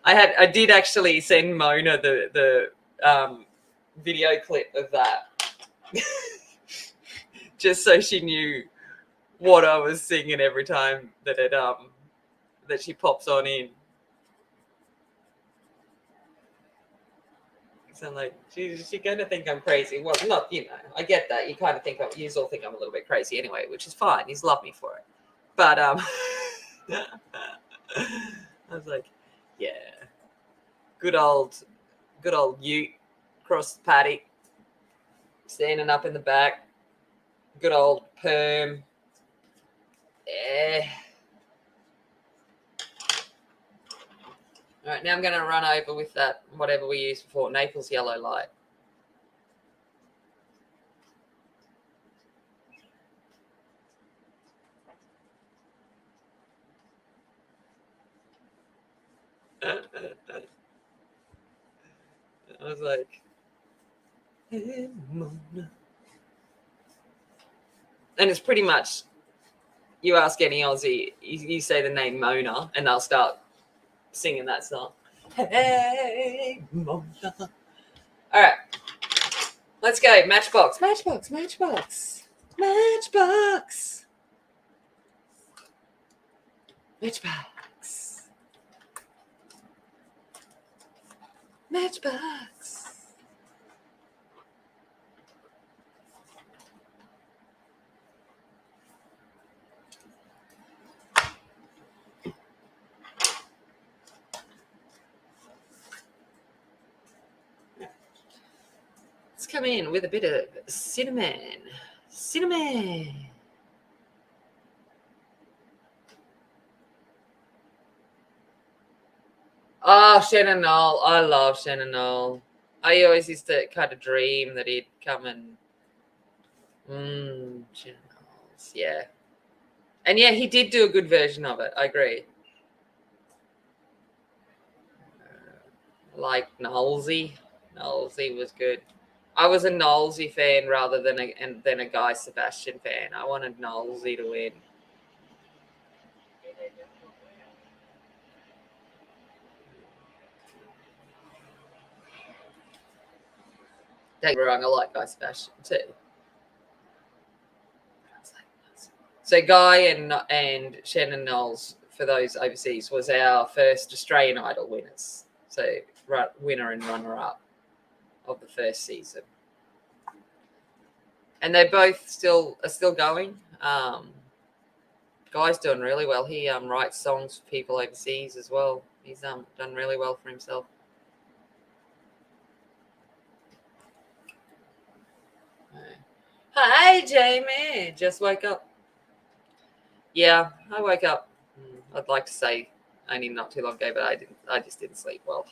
I did actually send Mona the video clip of that, just so she knew what I was singing every time that that she pops on in. So I'm like, she's gonna think I'm crazy. Well, not, I get that. You kind of think you all think I'm a little bit crazy anyway, which is fine. He's love me for it. But I was like, yeah, good old Ute across the paddock, standing up in the back, good old perm. Yeah. All right, now I'm going to run over with that, whatever we used before, Naples yellow light. I was like, hey, Mona. And it's pretty much, you ask any Aussie, you say the name Mona, and they'll start singing that song. Hey, Mona. All right, let's go. Matchbox. Matchbox. Matchbox. Matchbox. Matchbox. Matchbox. Let's come in with a bit of cinnamon. Cinnamon. Oh, Shannon Knoll. I love Shannon Knoll. I always used to kind of dream that he'd come and Shannon Knowles. Yeah. And yeah, he did do a good version of it. I agree. Like Knowlesy. Knowlesy was good. I was a Knowlesy fan rather than a Guy Sebastian fan. I wanted Knowlesy to win. Don't get me wrong, I like Guy Sebastian too. So Guy and Shannon Knowles, for those overseas, was our first Australian Idol winners. So winner and runner up of the first season, and they both are still going. Guy's doing really well. He writes songs for people overseas as well. He's done really well for himself. Hi, Jamie. Just woke up. Yeah, I woke up. I'd like to say only not too long ago, but I didn't. I just didn't sleep well.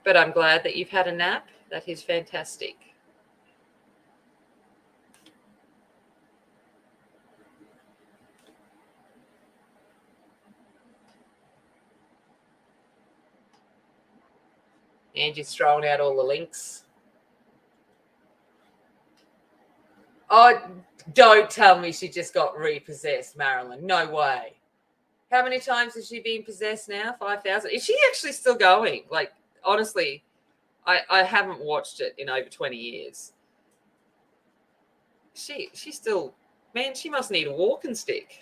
But I'm glad that you've had a nap. That is fantastic. Angie's thrown out all the links. Oh, don't tell me she just got repossessed, Marilyn. No way. How many times has she been possessed now? 5,000. Is she actually still going? Like, honestly, I haven't watched it in over 20 years. She still, man, she must need a walking stick.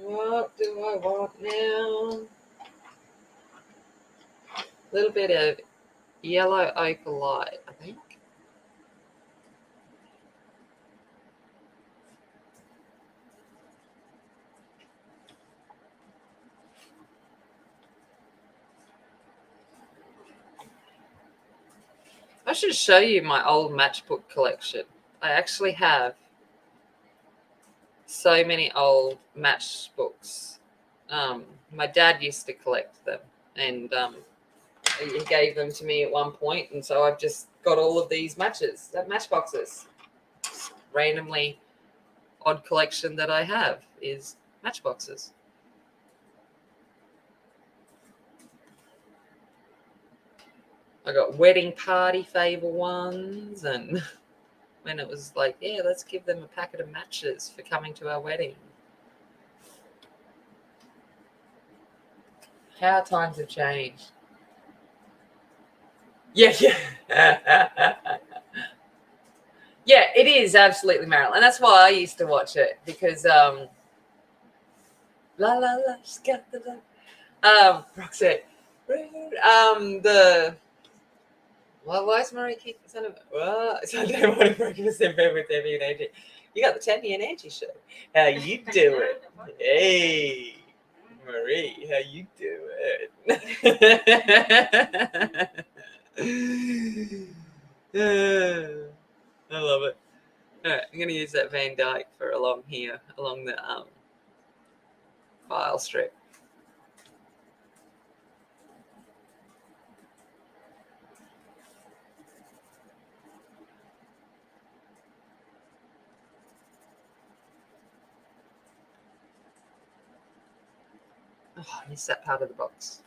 What do I want now? A little bit of yellow ochre light, I think. should show you my old matchbook collection. I actually have so many old matchbooks. My dad used to collect them, and he gave them to me at one point, and so I've just got all of these matchboxes. Randomly odd collection that I have is matchboxes. I got wedding party favor ones, and when it was like, yeah, let's give them a packet of matches for coming to our wedding. How times have changed. Yeah. Yeah, it is absolutely Marilyn. And that's why I used to watch it, because la la la, she's got the Roxette. Why is Marie keep son of Sunday morning breakfast in bed with Debbie and Angie? You got the Debbie and Angie show. How you doing? Hey, Marie, how you doing? I love it. All right, I'm going to use that Van Dyke for along here, along the file strip. Oh, I missed that part of the box.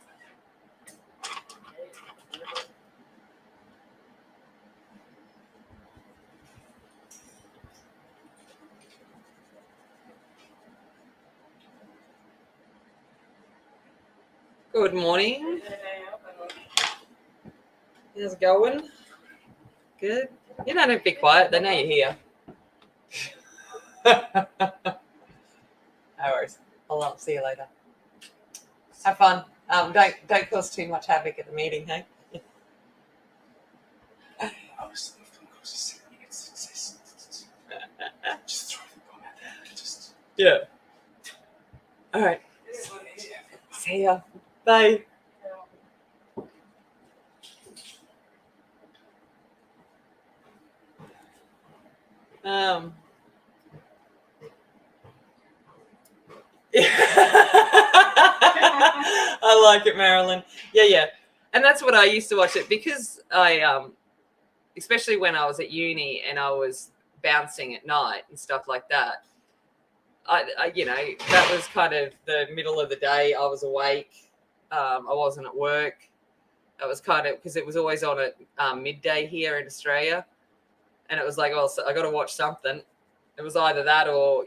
Good morning. How's it going? Good. You don't have to be quiet. They know you're here. No worries. I'll see you later. Have fun. Don't cause too much havoc at the meeting, hey? Yeah. All right. See ya. Bye. I like it, Marilyn. Yeah. And that's what I used to watch it, because I especially when I was at uni and I was bouncing at night and stuff like that. I that was kind of the middle of the day. I was awake. I wasn't at work. That was kind of because it was always on at midday here in Australia, and it was like, well, so I got to watch something. It was either that or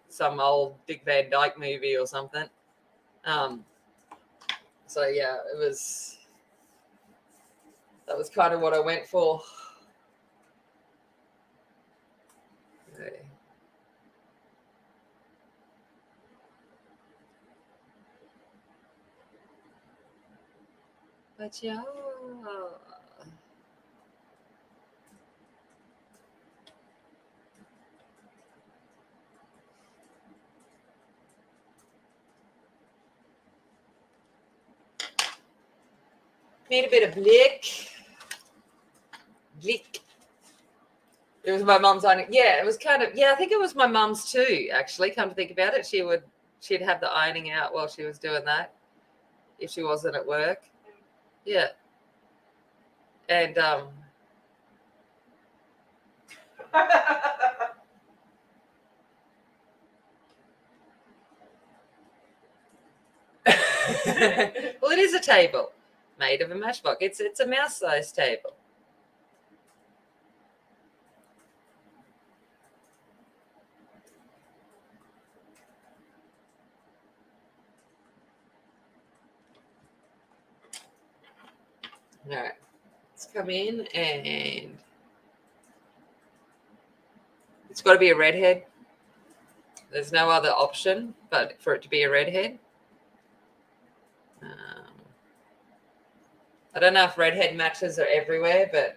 some old Dick Van Dyke movie or something. So yeah, that was kind of what I went for. Okay. But yeah. Made a bit of blick. It was my mum's ironing. Yeah, it was kind of, I think it was my mum's too, actually, come to think about it. She'd have the ironing out while she was doing that, if she wasn't at work. Yeah. And well, it is a table made of a matchbox. It's a mouse-sized table. All right, let's come in, and it's got to be a redhead. There's no other option but for it to be a redhead. I don't know if redhead matches are everywhere, but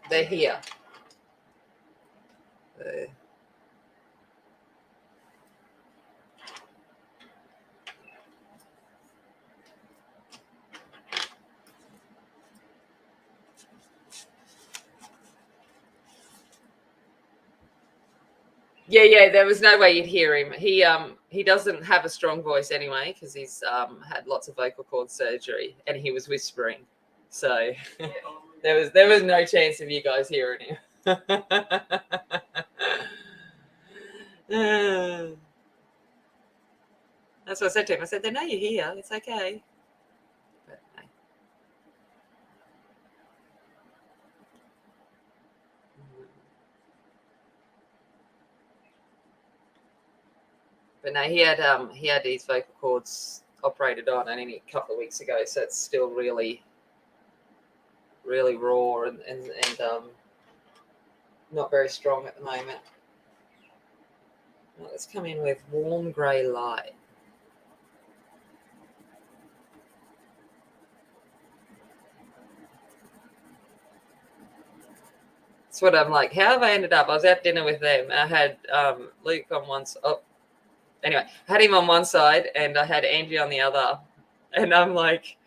they're here. Yeah. There was no way you'd hear him. He doesn't have a strong voice anyway because he's had lots of vocal cord surgery and he was whispering. So there was no chance of you guys hearing him. That's what I said to him. I said, they know you're here. It's okay. But, no. But no, he had his vocal cords operated on only a couple of weeks ago, so it's still really, really raw and not very strong at the moment. Well, let's come in with warm grey light. That's what I'm like. How have I ended up? I was at dinner with them. I had Luke on one side. Oh, anyway, I had him on one side and I had Angie on the other. And I'm like,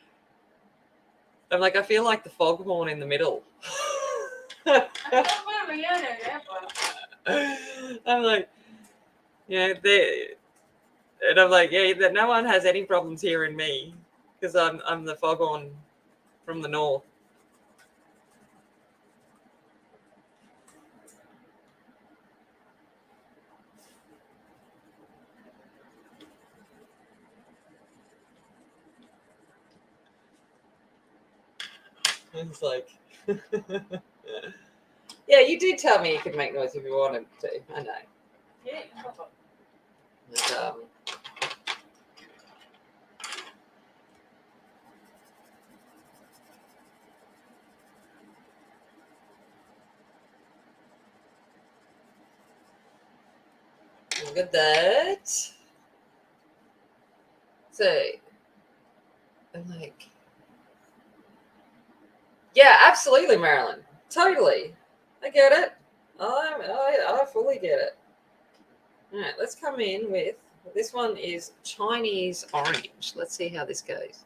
I feel like the foghorn in the middle. I'm like, yeah, and I'm like, yeah, that no one has any problems hearing me because I'm the foghorn from the north. It's like, yeah, you did tell me you could make noise if you wanted to. I know. Yeah. But, look at that. So, I'm like, yeah, absolutely, Marilyn. Totally. I get it. I fully get it. All right, let's come in with, this one is Chinese orange. Let's see how this goes.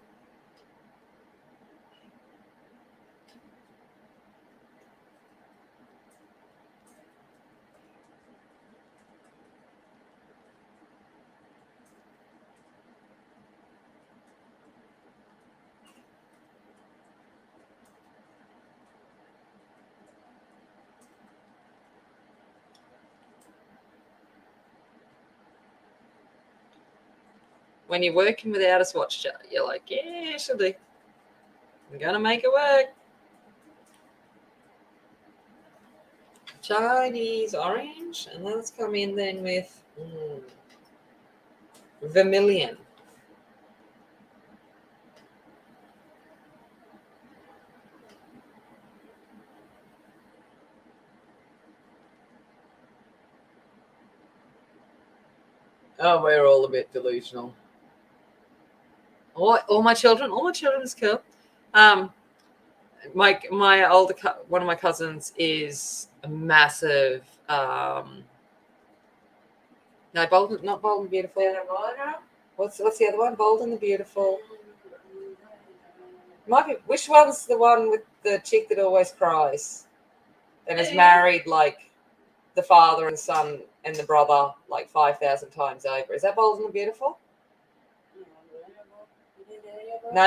When you're working without a swatch chart, you're like, yeah, she'll do. I'm going to make it work. Chinese orange. And let's come in then with vermilion. Oh, we're all a bit delusional. All my children is cool. My older one of my cousins is a massive no, Bold, not Bold and Beautiful. What's the other one? Bold and the Beautiful. Might be, which one's the one with the chick that always cries and is married like the father and son and the brother like 5,000 times over? Is that Bold and the Beautiful? No.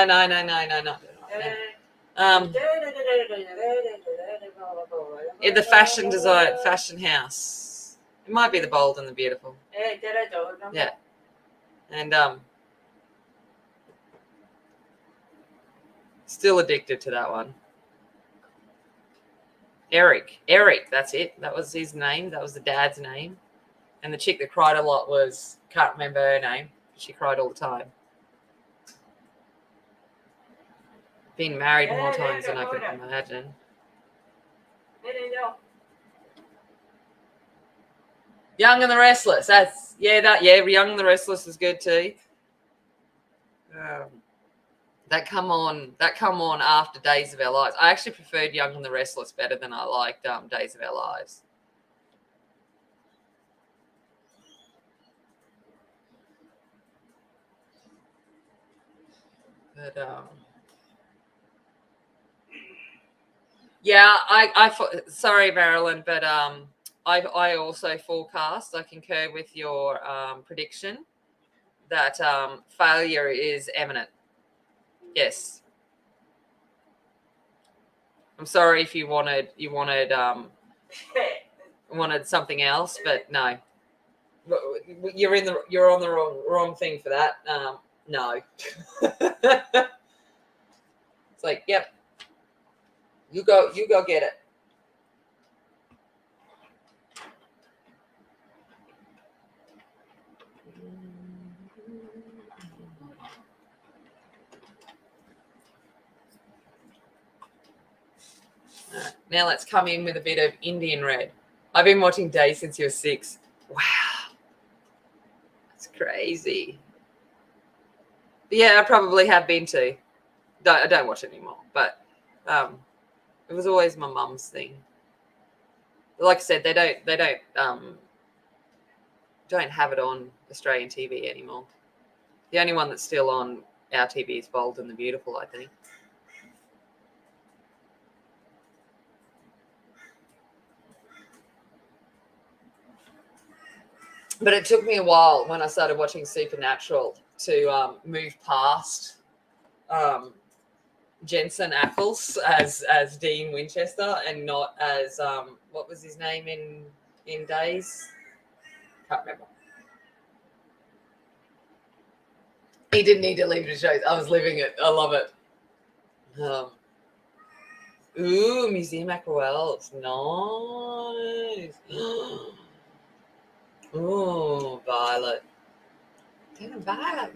In the fashion house. It might be the Bold and the Beautiful. Yeah. And still addicted to that one. Eric, that's it. That was his name. That was the dad's name. And the chick that cried a lot was, can't remember her name. She cried all the time. Been married more times than I can imagine. Young and the Restless. Young and the Restless is good too. That come on after Days of Our Lives. I actually preferred Young and the Restless better than I liked Days of Our Lives. But yeah, I sorry, Marilyn, but I also forecast, I concur with your prediction that failure is imminent. Yes. I'm sorry if you wanted wanted something else, but no. You're on the wrong thing for that. No. It's like, yep. You go get it. Right, now let's come in with a bit of Indian Red. I've been watching Day since you were 6. Wow. That's crazy. But yeah, I probably have been too. I don't watch it anymore, but it was always my mum's thing. Like I said, they don't have it on Australian TV anymore. The only one that's still on our TV is Bold and the Beautiful, I think. But it took me a while when I started watching Supernatural to move past Jensen Ackles as Dean Winchester and not as what was his name in Days? Can't remember. He didn't need to leave the show. I was living it. I love it. Ooh, Museum Mackerels. Nice. Ooh, Violet. Damn, Violet.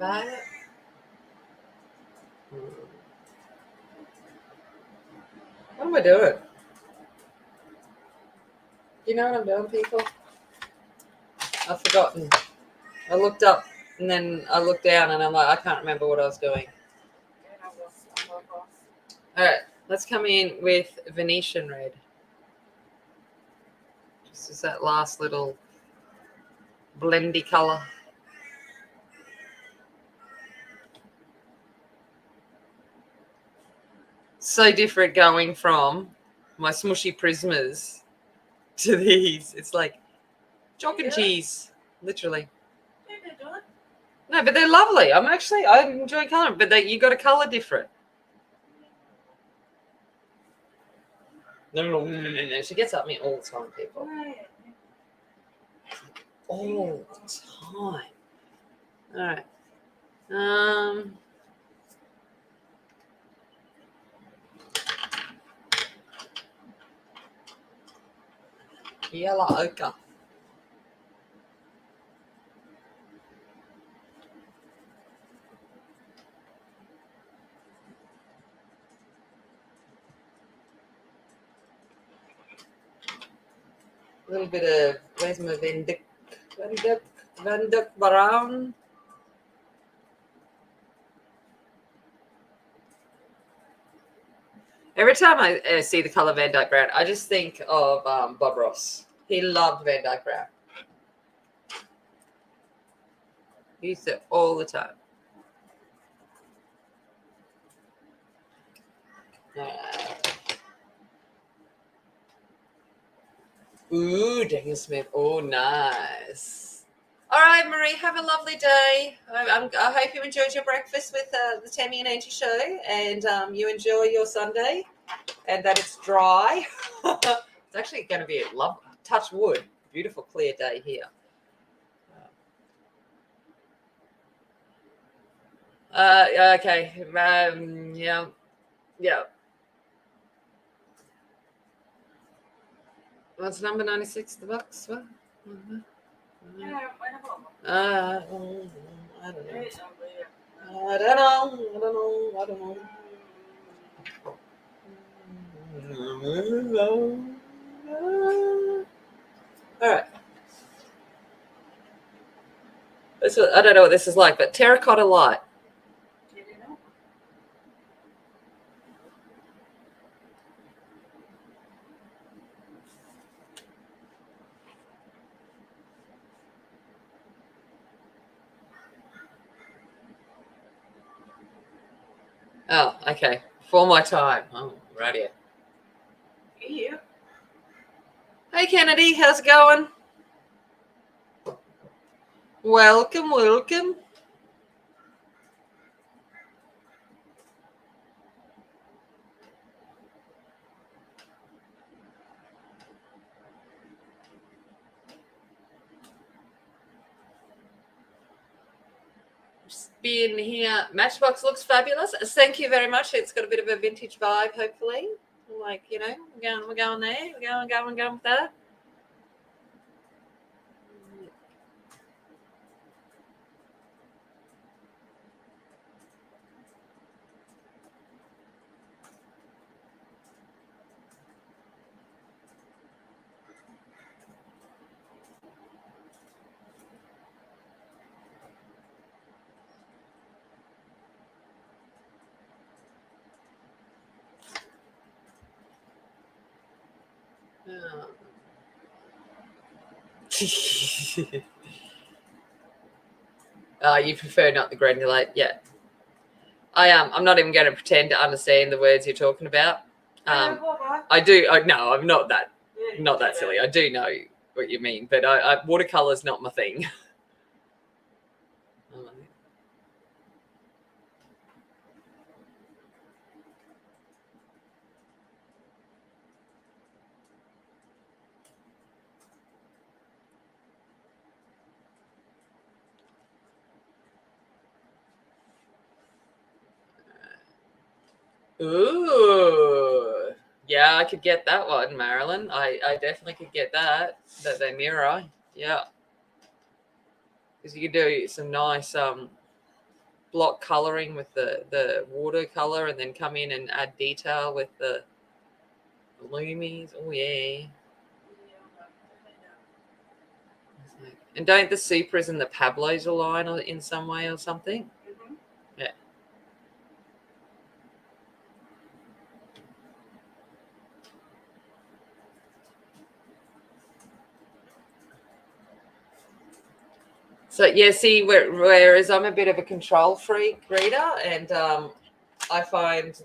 What am I doing? You know what I'm doing, people? I've forgotten. I looked up and then I looked down and I'm like, I can't remember what I was doing. All right, let's come in with Venetian Red. Just as that last little blendy colour. So different going from my smushy Prismas to these. It's like chalk and cheese, literally. No, but they're lovely. I enjoy colouring, but you got to colour different. No. She gets at me all the time, people. All the time. All right. Yellow ochre. A little bit of, where's my Van Dyck Brown? Every time I see the colour Van Dyke Brown, I just think of Bob Ross. He loved Van Dyke Brown. He used it all the time. Ooh, Daniel Smith. Oh, nice. All right, Marie, have a lovely day. I hope you enjoyed your breakfast with the Tammy and Angie show, and you enjoy your Sunday, and that it's dry. It's actually going to be a lovely, touch wood, beautiful, clear day here. Okay. Yeah. What's number 96 the box? What? I don't know. All right. I don't know what this is like, but terracotta light. Oh, okay. For my time. Oh, right here. Hey Kennedy, how's it going? Welcome, welcome. Been here. Matchbox looks fabulous. Thank you very much. It's got a bit of a vintage vibe, hopefully. Like, you know, we're going there. We're going with that. You prefer not the granulate? Yeah. I'm not even going to pretend to understand the words you're talking about. I do. No, I'm not that. Not that silly. I do know what you mean, but watercolor's not my thing. Ooh, yeah, I could get that one, Marilyn. I definitely could get that. That they mirror, yeah. Because you could do some nice block coloring with the watercolor, and then come in and add detail with the loomies. Oh yeah. And don't the Supras and the Pablos align in some way or something? Mm-hmm. Yeah. So yeah, see, whereas I'm a bit of a control freak reader, and I find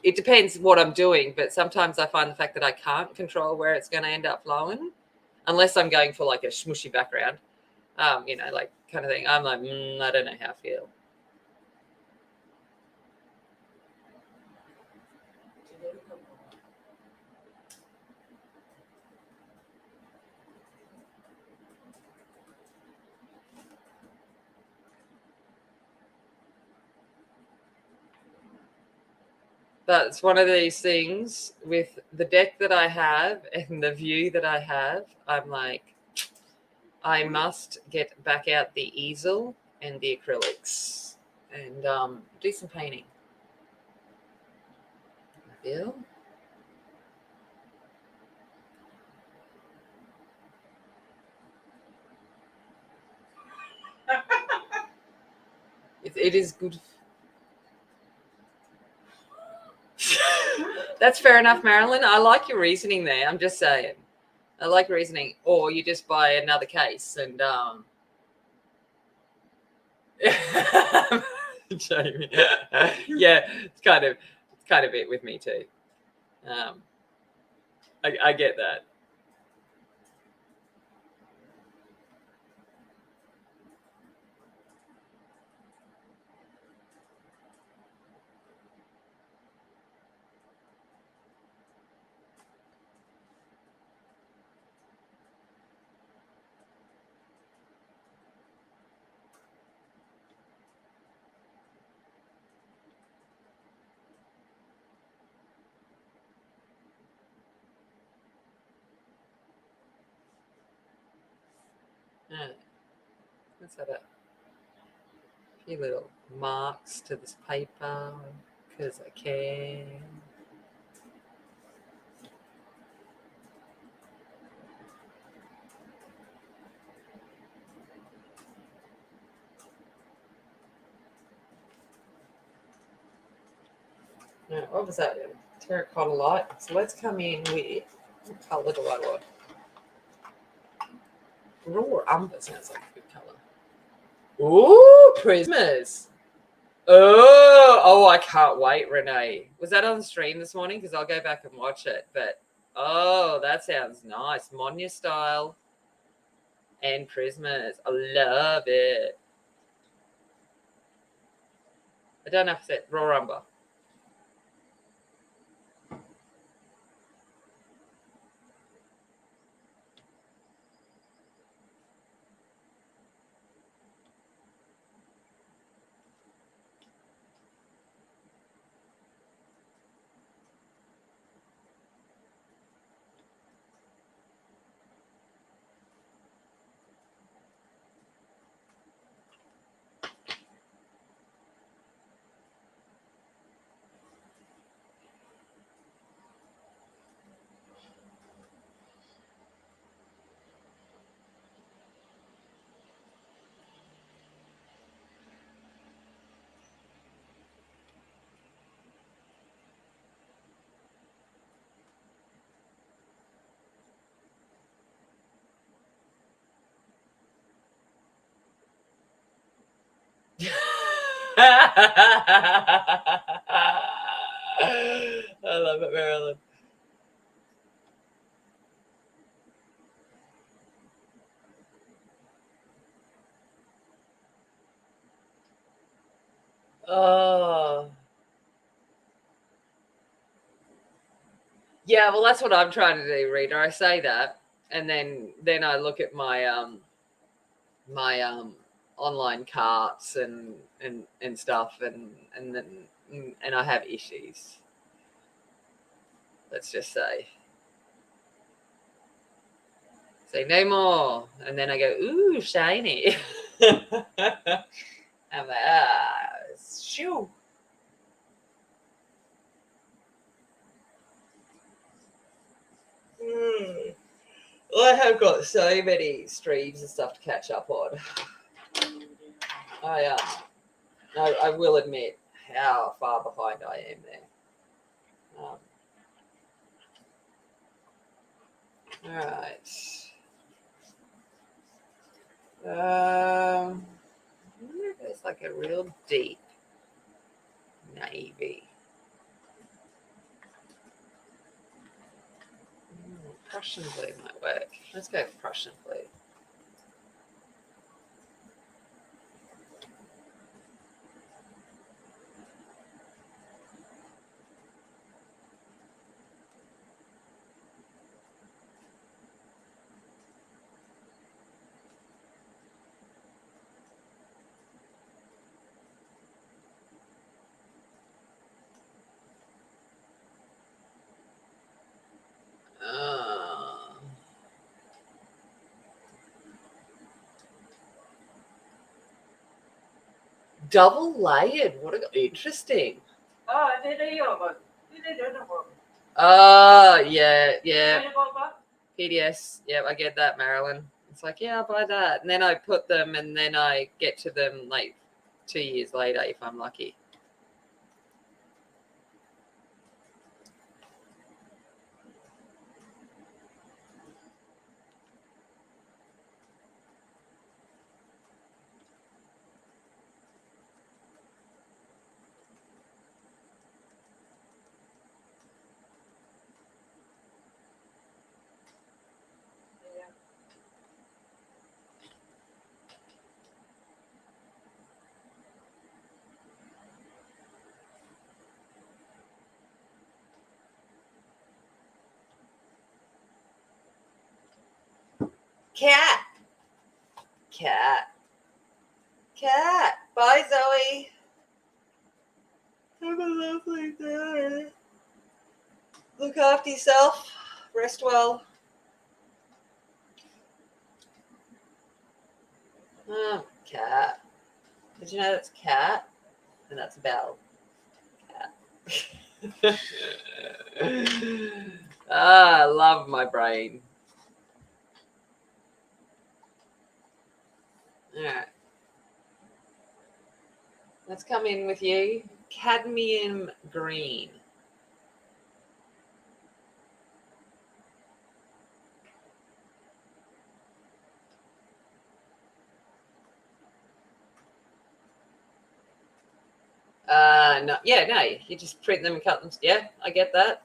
it depends what I'm doing, but sometimes I find the fact that I can't control where it's going to end up flowing, unless I'm going for like a smushy background, you know, like kind of thing. I'm like, I don't know how I feel. But it's one of these things with the deck that I have and the view that I have. I'm like, I must get back out the easel and the acrylics and do some painting. Feel? It is good. That's fair enough, Marilyn. I like your reasoning there. I'm just saying. I like reasoning. Or you just buy another case and Jamie. Yeah, it's kind of it with me too. I get that. Yeah. Let's have a few little marks to this paper because I can. Now, what was that? Terracotta light. So let's come in with what colour do I want? Raw umber sounds like a good colour. Ooh, prismas. Oh, I can't wait, Renee. Was that on stream this morning? Because I'll go back and watch it. But oh, that sounds nice. Monya style and prismas. I love it. I don't know if it's raw rumba. I love it, Marilyn. Oh, yeah. Well, that's what I'm trying to do, Rita. I say that, and then I look at my online carts and stuff, and then and I have issues. Let's just say no more, and then I go, ooh, shiny. I'm like, shoo. Well, I have got so many streams and stuff to catch up on. I will admit how far behind I am there. All right. I wonder if it's like a real deep navy. Prussian blue might work. Let's go Prussian blue. Double layered. What interesting. Yeah. PDS. Yeah, I get that, Marilyn. It's like, yeah, I'll buy that. And then I put them, and then I get to them like 2 years later if I'm lucky. Cat. Bye, Zoe. Have a lovely day. Look after yourself. Rest well. Oh, cat. Did you know that's cat? And that's bell. Cat. I love my brain. All right. Let's come in with you. Cadmium green. No, yeah, no, you just print them and cut them. Yeah, I get that.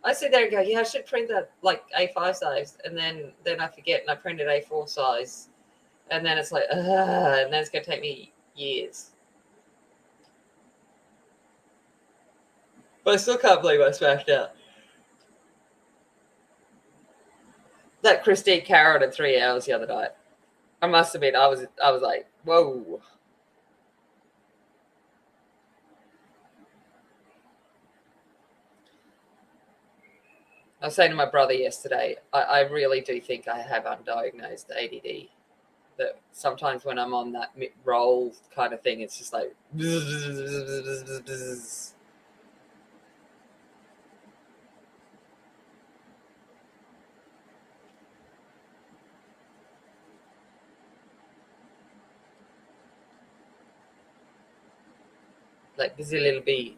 I sit there and go, yeah, I should print that like A5 size, and then I forget and I print it A4 size, and then it's like, and then it's gonna take me years. But I still can't believe I smashed out that Christine carrot in 3 hours the other night. I must admit, I was like, whoa. I was saying to my brother yesterday, I really do think I have undiagnosed ADD. That sometimes when I'm on that roll kind of thing, it's just like, like busy little bee.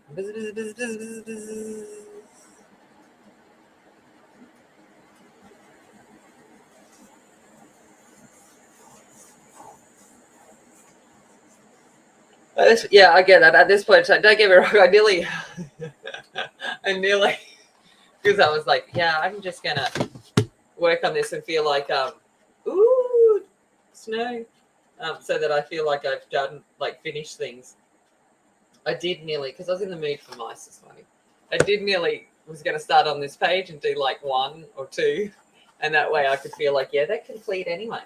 Yeah, I get that. At this point, don't get me wrong. I nearly, because I was like, yeah, I'm just gonna work on this and feel like, ooh, snow, so that I feel like I've done, like, finished things. I did nearly, because I was in the mood for mice this morning. I did nearly was going to start on this page and do like one or two, and that way I could feel like, yeah, that complete anyway.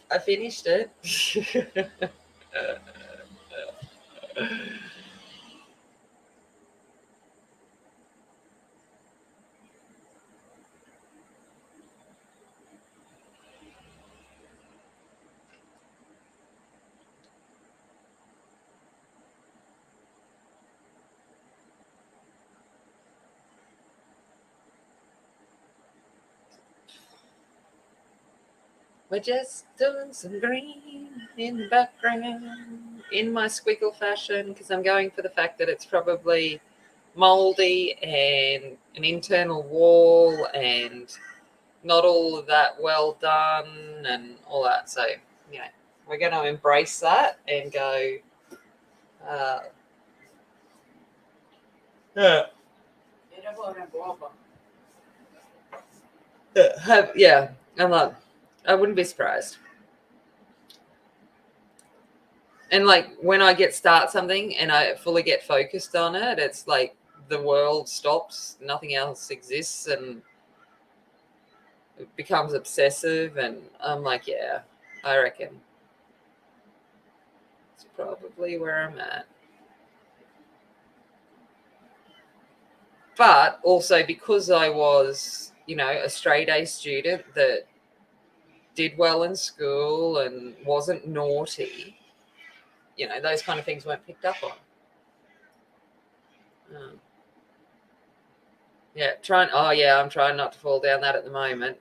I finished it. We're just doing some green in the background in my squiggle fashion, because I'm going for the fact that it's probably moldy and an internal wall and not all of that well done and all that. So, you know, we're going to embrace that and go, yeah, yeah, I'm like, I wouldn't be surprised. And like when I start something and I fully get focused on it, it's like the world stops, nothing else exists, and it becomes obsessive. And I'm like, yeah, I reckon it's probably where I'm at. But also because I was, a straight A student that did well in school and wasn't naughty, those kind of things weren't picked up on. Yeah, I'm trying not to fall down that at the moment.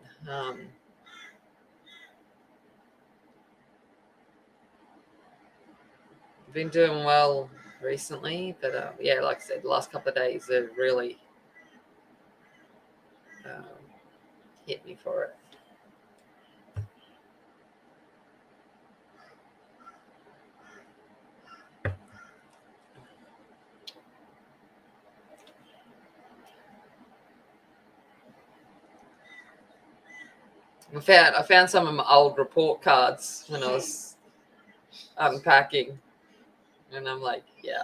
Been doing well recently, but yeah, like I said, the last couple of days have really um, hit me for it. I found some of my old report cards when I was unpacking, and I'm like, yeah.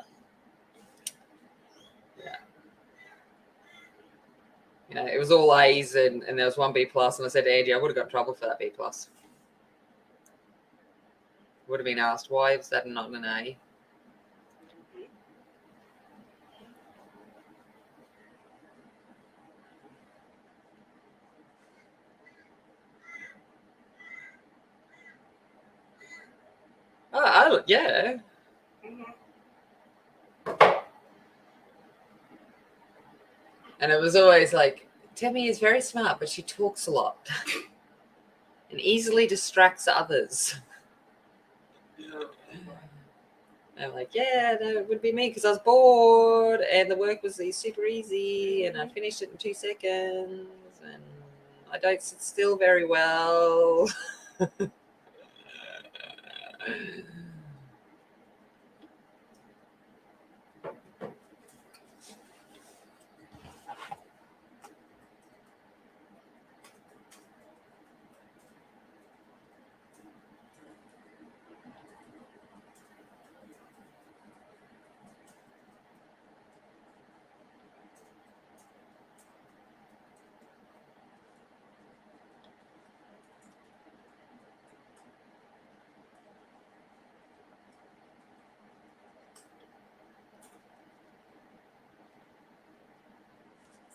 It was all A's and there was one B plus, and I said to Angie, I would have got in trouble for that B plus. Would have been asked, why is that not an A? Yeah. And it was always like, Temmie is very smart, but she talks a lot and easily distracts others. And I'm like, yeah, that would be me, because I was bored and the work was super easy and I finished it in 2 seconds and I don't sit still very well.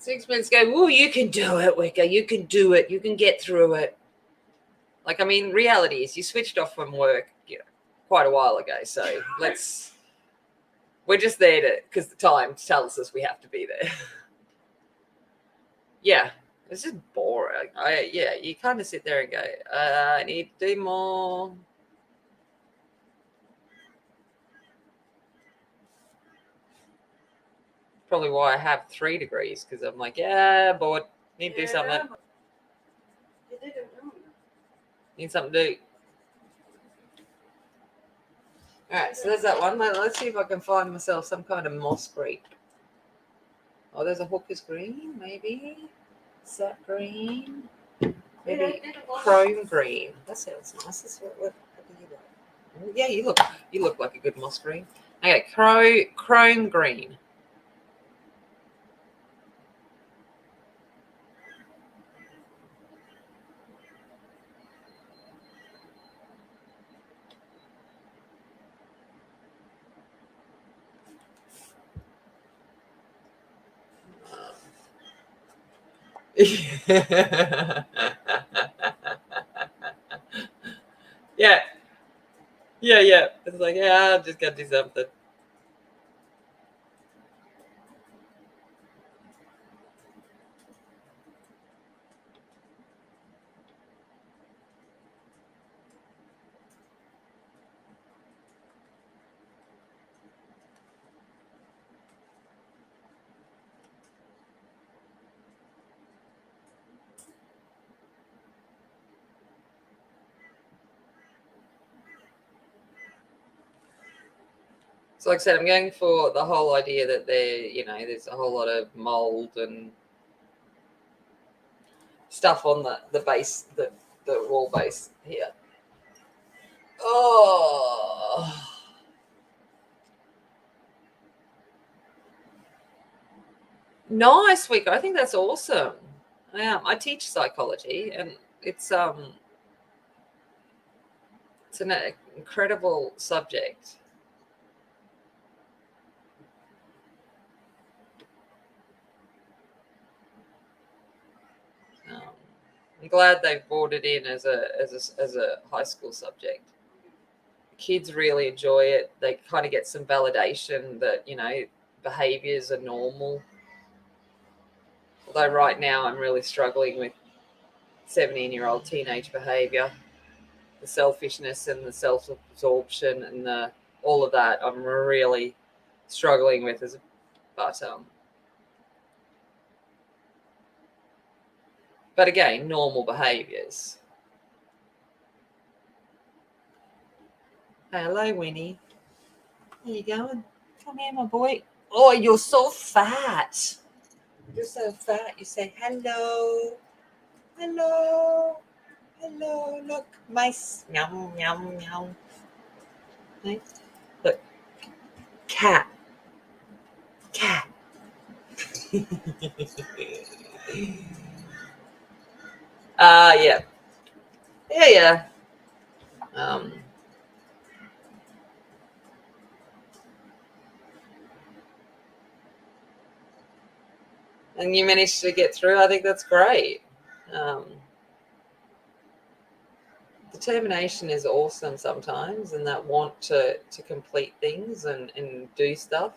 6 minutes ago, oh, you can do it, Wicca. You can do it. You can get through it. Like, I mean, reality is you switched off from work, quite a while ago. So we're just there because the time tells us we have to be there. Yeah, it's just boring. You kind of sit there and go, I need to do more. Probably why I have 3 degrees, because I'm like, bored. Need to do something. Need something to do. All right, so there's that one. Let's see if I can find myself some kind of moss green. Oh, there's a hooker's green, maybe. Sap green. Maybe chrome green. That sounds nice. What do you like? Yeah, you look like a good moss green. Okay, chrome green. Yeah. Yeah. It's like, I've just got to do something. So like I said, I'm going for the whole idea that there's a whole lot of mold and stuff on the base, the wall base here. Oh, nice week. I think that's awesome. I teach psychology, and it's an incredible subject. I'm glad they've brought it in as a high school subject. Kids really enjoy it. They kind of get some validation that behaviors are normal. Although right now I'm really struggling with 17-year-old teenage behavior, the selfishness and the self-absorption and all of that. I'm really struggling with but again, normal behaviors. Hello, Winnie. How you going? Come here, my boy. Oh, you're so fat. You're so fat. You say hello. Hello. Hello. Look, mice. Meow, meow, meow. Look. Cat. Cat. Yeah. Yeah. Um, and you managed to get through. I think that's great. Determination is awesome sometimes, and that want to complete things and do stuff.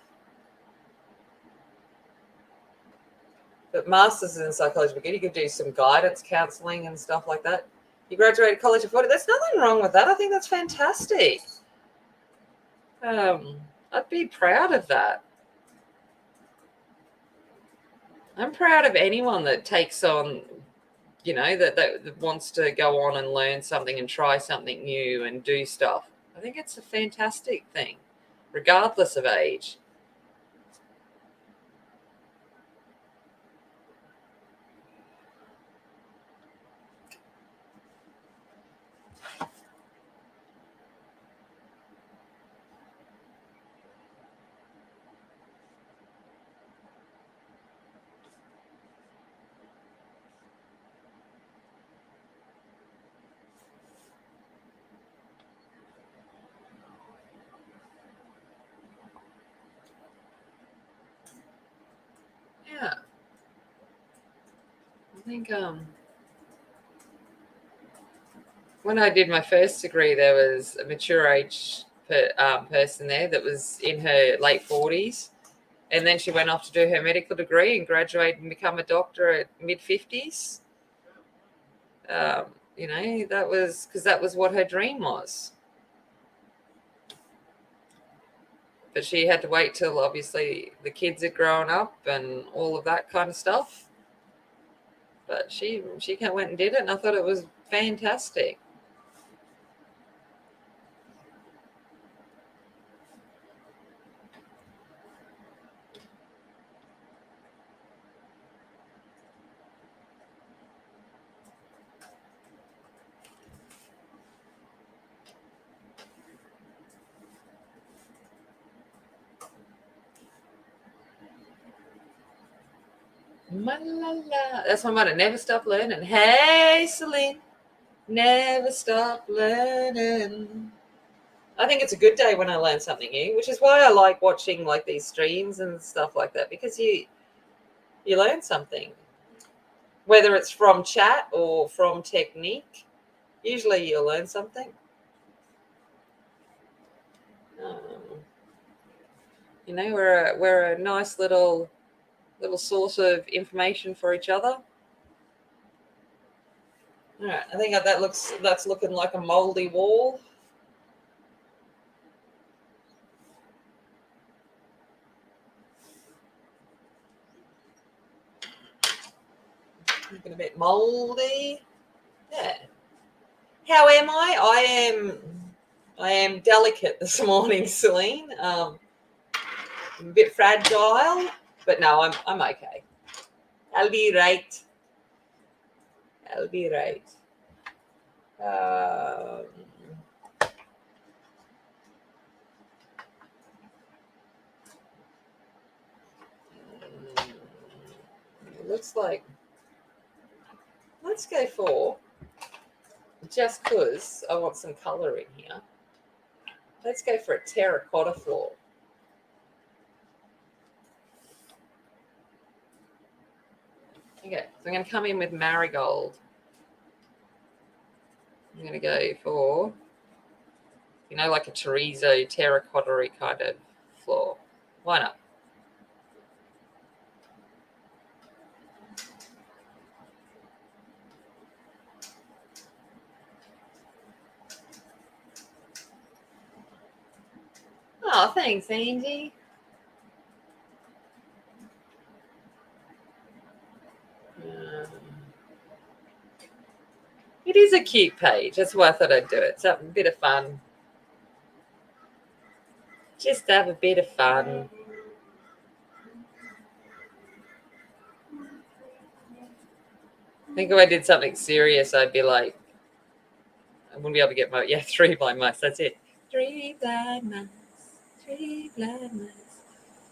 But masters in psychology, you could do some guidance counseling and stuff like that. You graduated college at 40. There's nothing wrong with that. I think that's fantastic. I'd be proud of that. I'm proud of anyone that takes on, that wants to go on and learn something and try something new and do stuff. I think it's a fantastic thing, regardless of age. think when I did my first degree, there was a mature age person there that was in her late 40s. And then she went off to do her medical degree and graduate and become a doctor at mid 50s. That was because that was what her dream was. But she had to wait till obviously the kids had grown up and all of that kind of stuff. But she went and did it, and I thought it was fantastic. That's my motto. Never stop learning. Hey, Celine. Never stop learning. I think it's a good day when I learn something new, which is why I like watching like these streams and stuff like that, because you learn something. Whether it's from chat or from technique, usually you'll learn something. We're a nice little source of information for each other. All right, I think that's looking like a moldy wall. Looking a bit moldy. Yeah. How am I? I am delicate this morning, Celine. I'm a bit fragile, but no, I'm okay. I'll be right. I'll be right. It looks like, let's go for, just because I want some colour in here, let's go for a terracotta floor. Okay, so I'm going to come in with marigold. I'm going to go for, like a chorizo terracotta kind of floor. Why not? Oh, thanks, Angie. It is a cute page. That's why I thought I'd do it. It's a bit of fun. Just have a bit of fun. I think if I did something serious, I'd be like, I wouldn't be able to get 3 blind mice. That's it. 3 blind mice. 3 blind mice.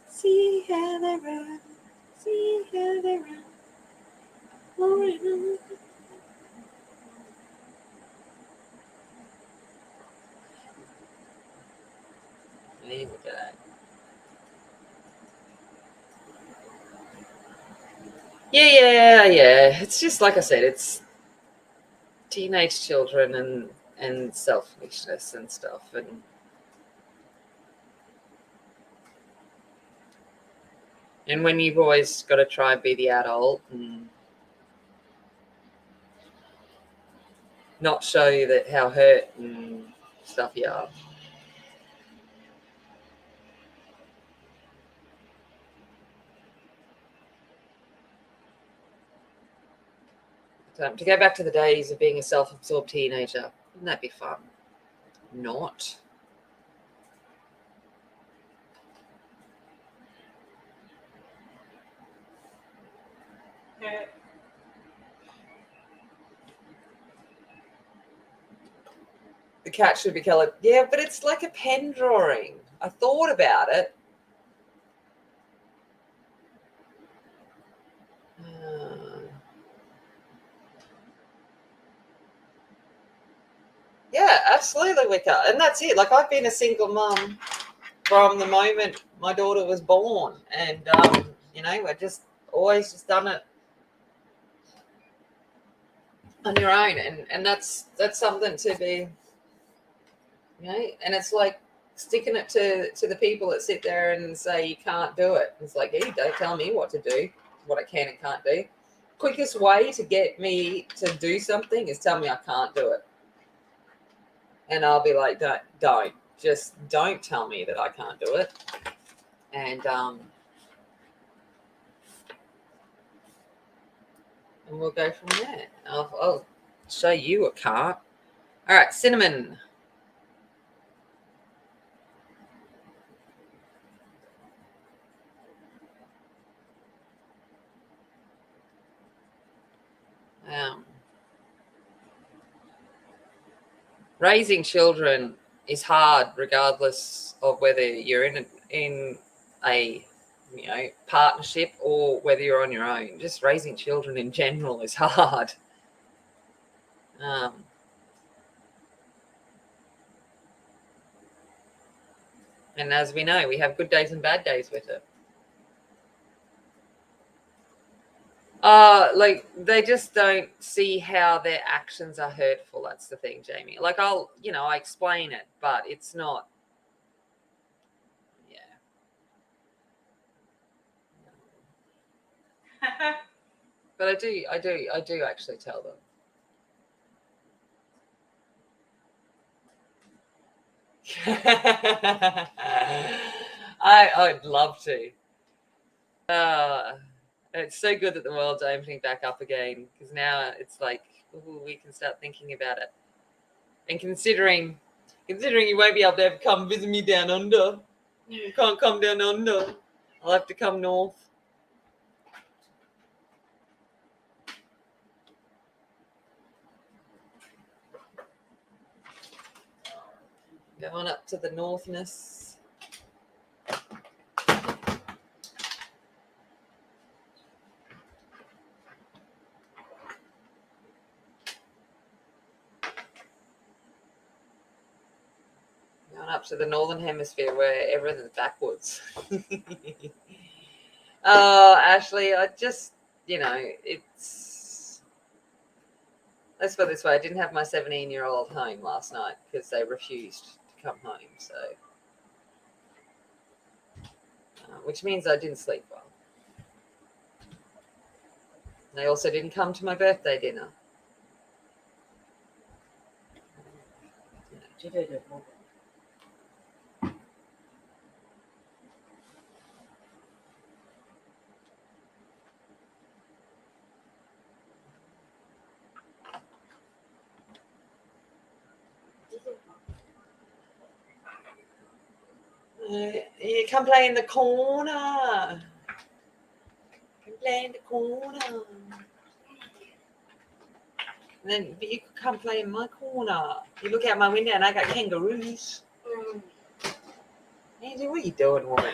See how they run. See how they run. Oh, Yeah. It's just like I said, it's teenage children and selfishness and stuff, and when you've always got to try and be the adult and not show you that how hurt and stuff you are. To go back to the days of being a self-absorbed teenager, wouldn't that be fun? Not. The cat should be coloured. Yeah, but it's like a pen drawing. I thought about it. Yeah, absolutely, Wicca. And that's it. Like, I've been a single mum from the moment my daughter was born. And, I just always just done it on your own, and that's something to be, and it's like sticking it to the people that sit there and say you can't do it. It's like, hey, don't tell me what to do, what I can and can't do. Quickest way to get me to do something is tell me I can't do it, and I'll be like, don't tell me that I can't do it. And we'll go from there. I'll show you a can't. All right, cinnamon. Raising children is hard, regardless of whether you're in a partnership or whether you're on your own. Just raising children in general is hard. And as we know, we have good days and bad days with it. Like they just don't see how their actions are hurtful. That's the thing, Jamie. Like I explain it, but it's not. Yeah. But I do actually tell them. I'd love to. It's so good that the world's opening back up again, because now it's like, ooh, we can start thinking about it. And considering you won't be able to ever come visit me down under, you can't come down under. I'll have to come north. Going up to the northness. Going up to the northern hemisphere where everything's backwards. Ashley, I just, it's... Let's put it this way. I didn't have my 17-year-old home last night because they refused to come home. So, which means I didn't sleep well. They also didn't come to my birthday dinner. You come play in the corner. Come play in the corner. And then you could come play in my corner. You look out my window and I got kangaroos. Angie, what are you doing, woman?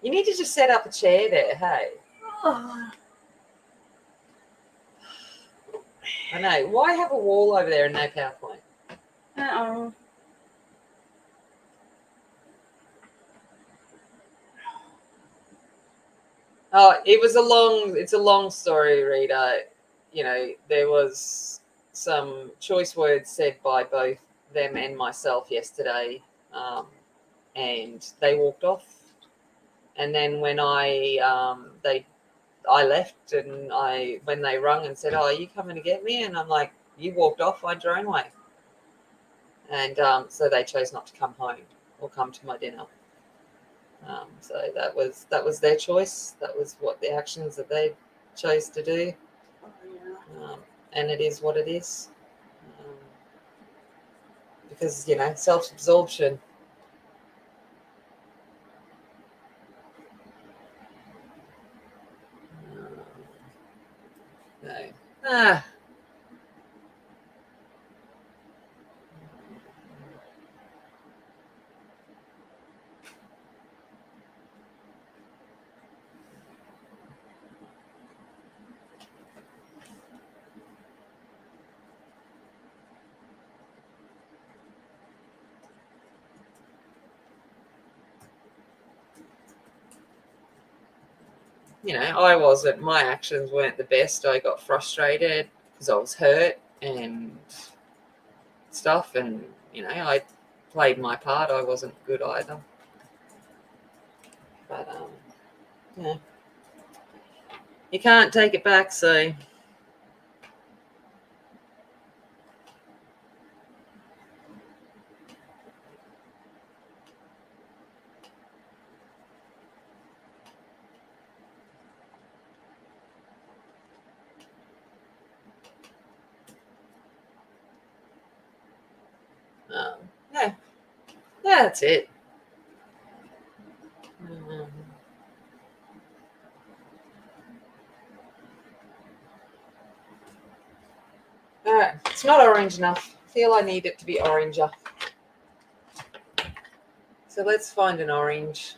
You need to just set up a chair there, hey? I know. Why have a wall over there and no PowerPoint? Oh, it's a long story, Rita. There was some choice words said by both them and myself yesterday, and they walked off. And then when I left, and when they rung and said, "Oh, are you coming to get me?" And I'm like, "You walked off, find your own way." And so they chose not to come home or come to my dinner. So that was their choice. That was what the actions that they chose to do. And it is what it is. Because, self-absorption. No. My actions weren't the best. I got frustrated. because I was hurt and stuff, and I played my part. I wasn't good either, but yeah, you can't take it back. So yeah, that's it. Um, all right, it's not orange enough. I feel I need it to be oranger. So let's find an orange.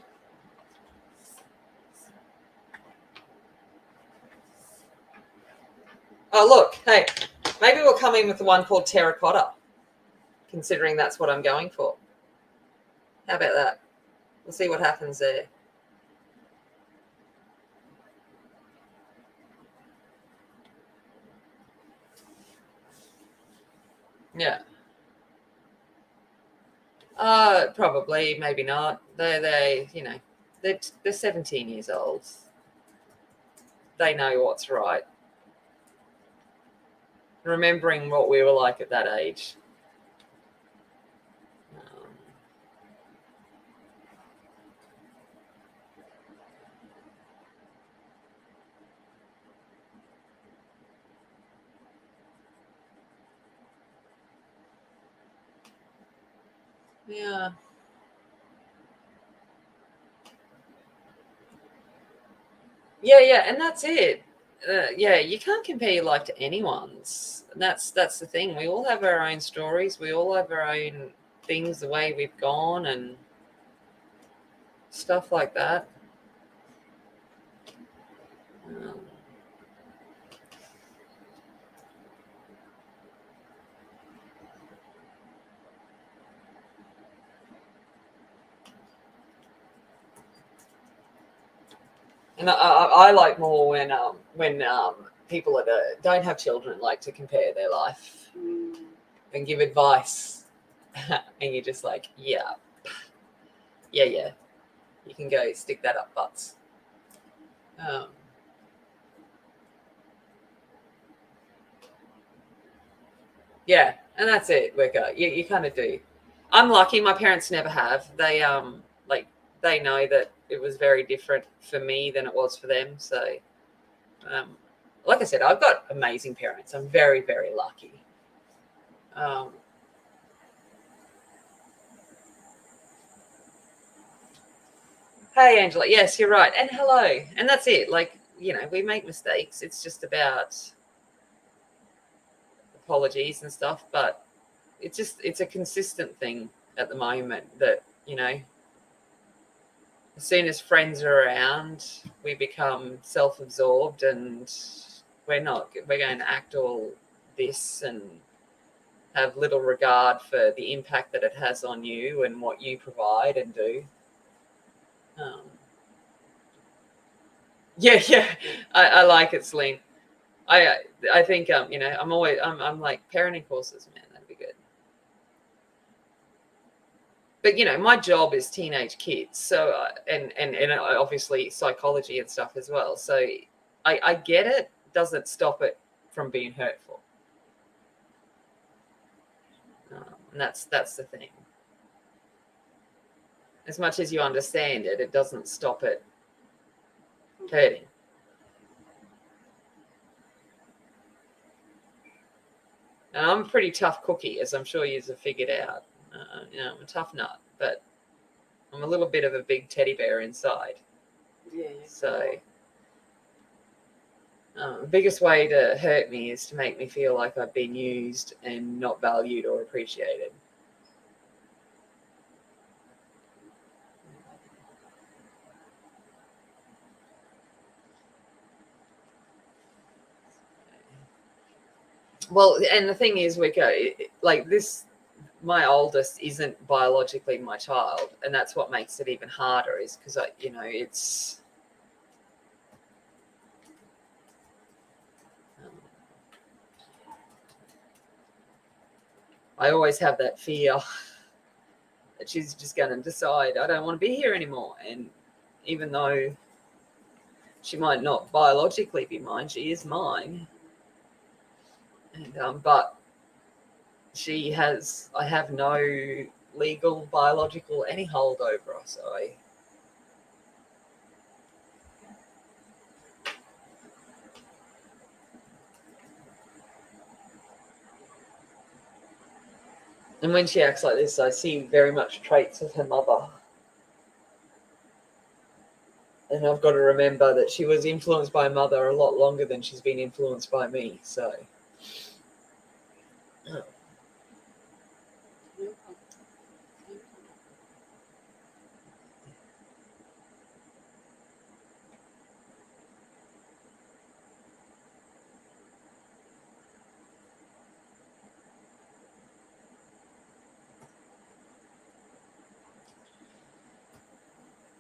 Oh, look, hey, maybe we'll come in with the one called terracotta, considering that's what I'm going for. How about that? We'll see what happens there. Yeah. Probably, maybe not. They're 17 years old. They know what's right. Remembering what we were like at that age. Yeah. Yeah, and that's it. Yeah, you can't compare your life to anyone's. And that's the thing. We all have our own stories. We all have our own things, the way we've gone and stuff like that. Um, and I like more when people that don't have children like to compare their life and give advice, and you're just like, yeah, you can go stick that up butts. Yeah, and that's it, Wicca. You kind of do. I'm lucky. My parents never have. They know that it was very different for me than it was for them. So, um, like I said, I've got amazing parents. I'm very, very lucky. Um, hey, Angela. Yes, you're right. And hello. And that's it. We make mistakes. It's just about apologies and stuff. But it's a consistent thing at the moment that as soon as friends are around, we become self-absorbed, and we're going to act all this and have little regard for the impact that it has on you and what you provide and do. Um, yeah, I like it, Celine. I think I'm like parenting courses, man. That'd be good. But my job is teenage kids, so and obviously psychology and stuff as well. So I get it. Doesn't stop it from being hurtful. And that's the thing. As much as you understand it, it doesn't stop it hurting. And I'm a pretty tough cookie, as I'm sure you've figured out. I'm a tough nut, but I'm a little bit of a big teddy bear inside. Yeah. So the biggest way to hurt me is to make me feel like I've been used and not valued or appreciated. Well, and the thing is, Wicca, like this, my oldest isn't biologically my child, and that's what makes it even harder. Is because it's. I always have that fear that she's just going to decide I don't want to be here anymore. And even though she might not biologically be mine, she is mine. And but I have no legal, biological, any hold over her. So and when she acts like this, I see very much traits of her mother. And I've got to remember that she was influenced by mother a lot longer than she's been influenced by me. So.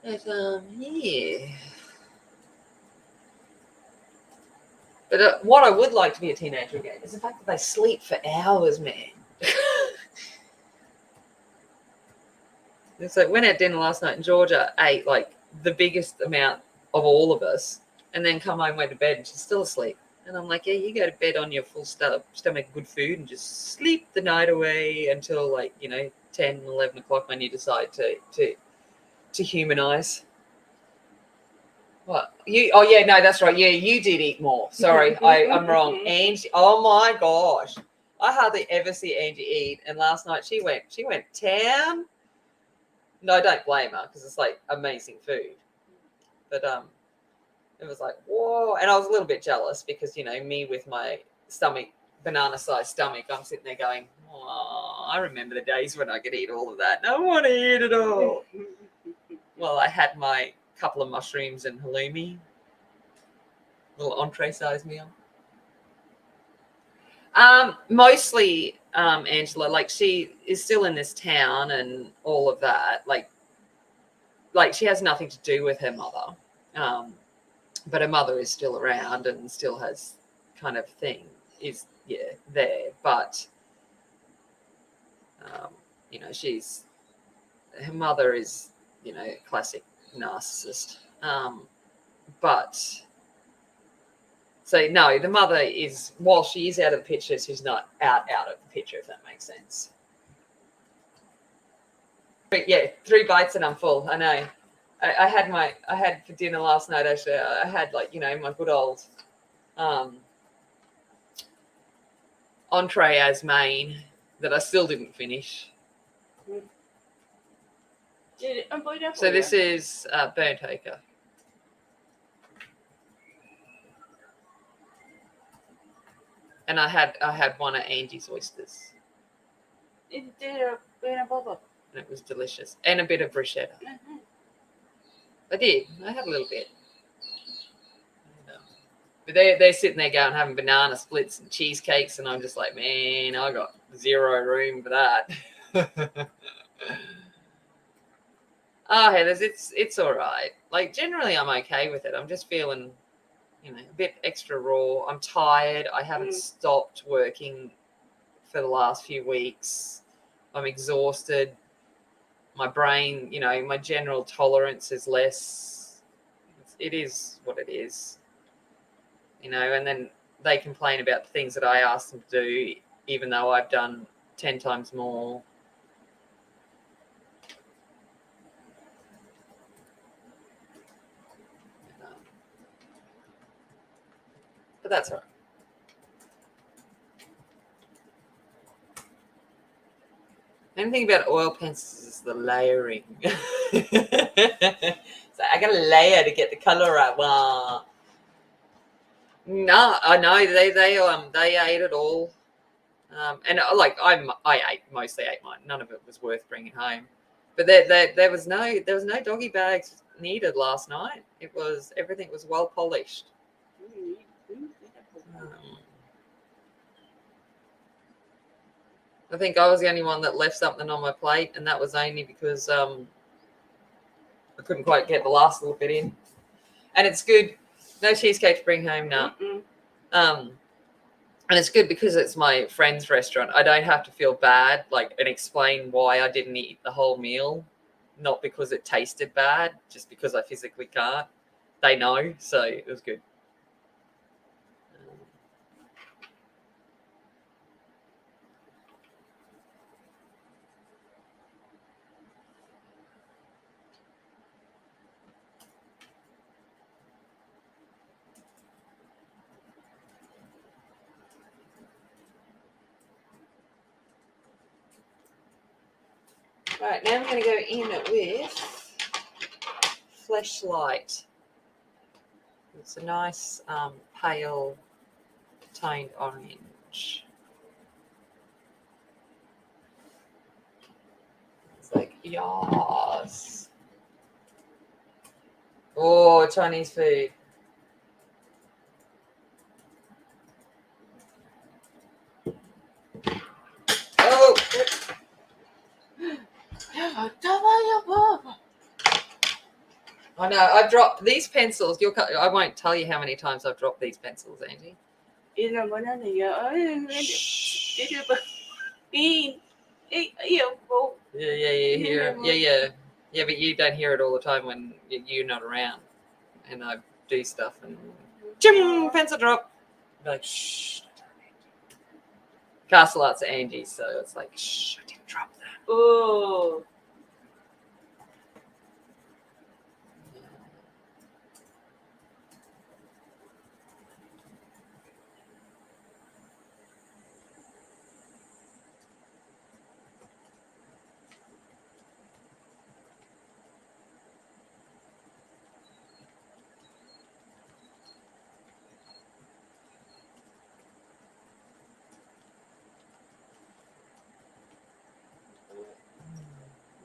But, yeah. But what I would like to be a teenager again is the fact that they sleep for hours, man. It's like went out dinner last night and Georgia ate like the biggest amount of all of us and then come home, went to bed and she's still asleep. And I'm like, yeah, you go to bed on your full stomach, good food and just sleep the night away until like, 10, 11 o'clock when you decide to humanize. What? Oh, yeah, no, that's right. Yeah, you did eat more. Sorry, I'm wrong. Angie, oh my gosh. I hardly ever see Angie eat. And last night she went town. No, I don't blame her because it's like amazing food. But it was like, whoa. And I was a little bit jealous because, me with my stomach, banana-sized stomach, I'm sitting there going, oh, I remember the days when I could eat all of that. No one eat it all. Well, I had my couple of mushrooms and halloumi, little entree-sized meal. Mostly, Angela, like she is still in this town and all of that. Like she has nothing to do with her mother. But her mother is still around and still has kind of thing there. But, her mother is, classic narcissist. But so no, the mother is, while she is out of the picture, she's not out of the picture, if that makes sense. But yeah, 3 bites and I'm full. I know. I had for dinner last night, actually, I had like, my good old entree as main that I still didn't finish. So this is burnt ochre. And I had one of Angie's oysters. It did a bubble. And it was delicious. And a bit of bruschetta. Mm-hmm. I did. I had a little bit. But they're sitting there going having banana splits and cheesecakes, and I'm just like, man, I got 0 room for that. Oh, Heathers, it's all right. Like generally, I'm okay with it. I'm just feeling, a bit extra raw. I'm tired. I haven't stopped working for the last few weeks. I'm exhausted. My brain, my general tolerance is less. It is what it is. And then they complain about the things that I ask them to do, even though I've done 10 times more. But that's all right. The only thing about oil pencils is the layering. So I got to layer to get the color right. Wow. No, I know they ate it all, and I mostly ate mine. None of it was worth bringing home, but there was no doggy bags needed last night. Everything was well polished. I think I was the only one that left something on my plate, and that was only because I couldn't quite get the last little bit in. And it's good. No cheesecake to bring home now. And it's good because it's my friend's restaurant. I don't have to feel bad, like, and explain why I didn't eat the whole meal. Not because it tasted bad, just because I physically can't. They know, so it was good. Right, now I'm going to go in with Fleshlight. It's a nice pale toned orange. It's like, yes. Oh, Chinese food. Oh, I know. I've dropped these pencils. I won't tell you how many times I've dropped these pencils, Angie. Shh. Yeah, but you don't hear it all the time when you're not around, and I do stuff and pencil drop. I'm like, shh. Castle Arts Angie, so it's like, shh, I didn't drop that. Oh.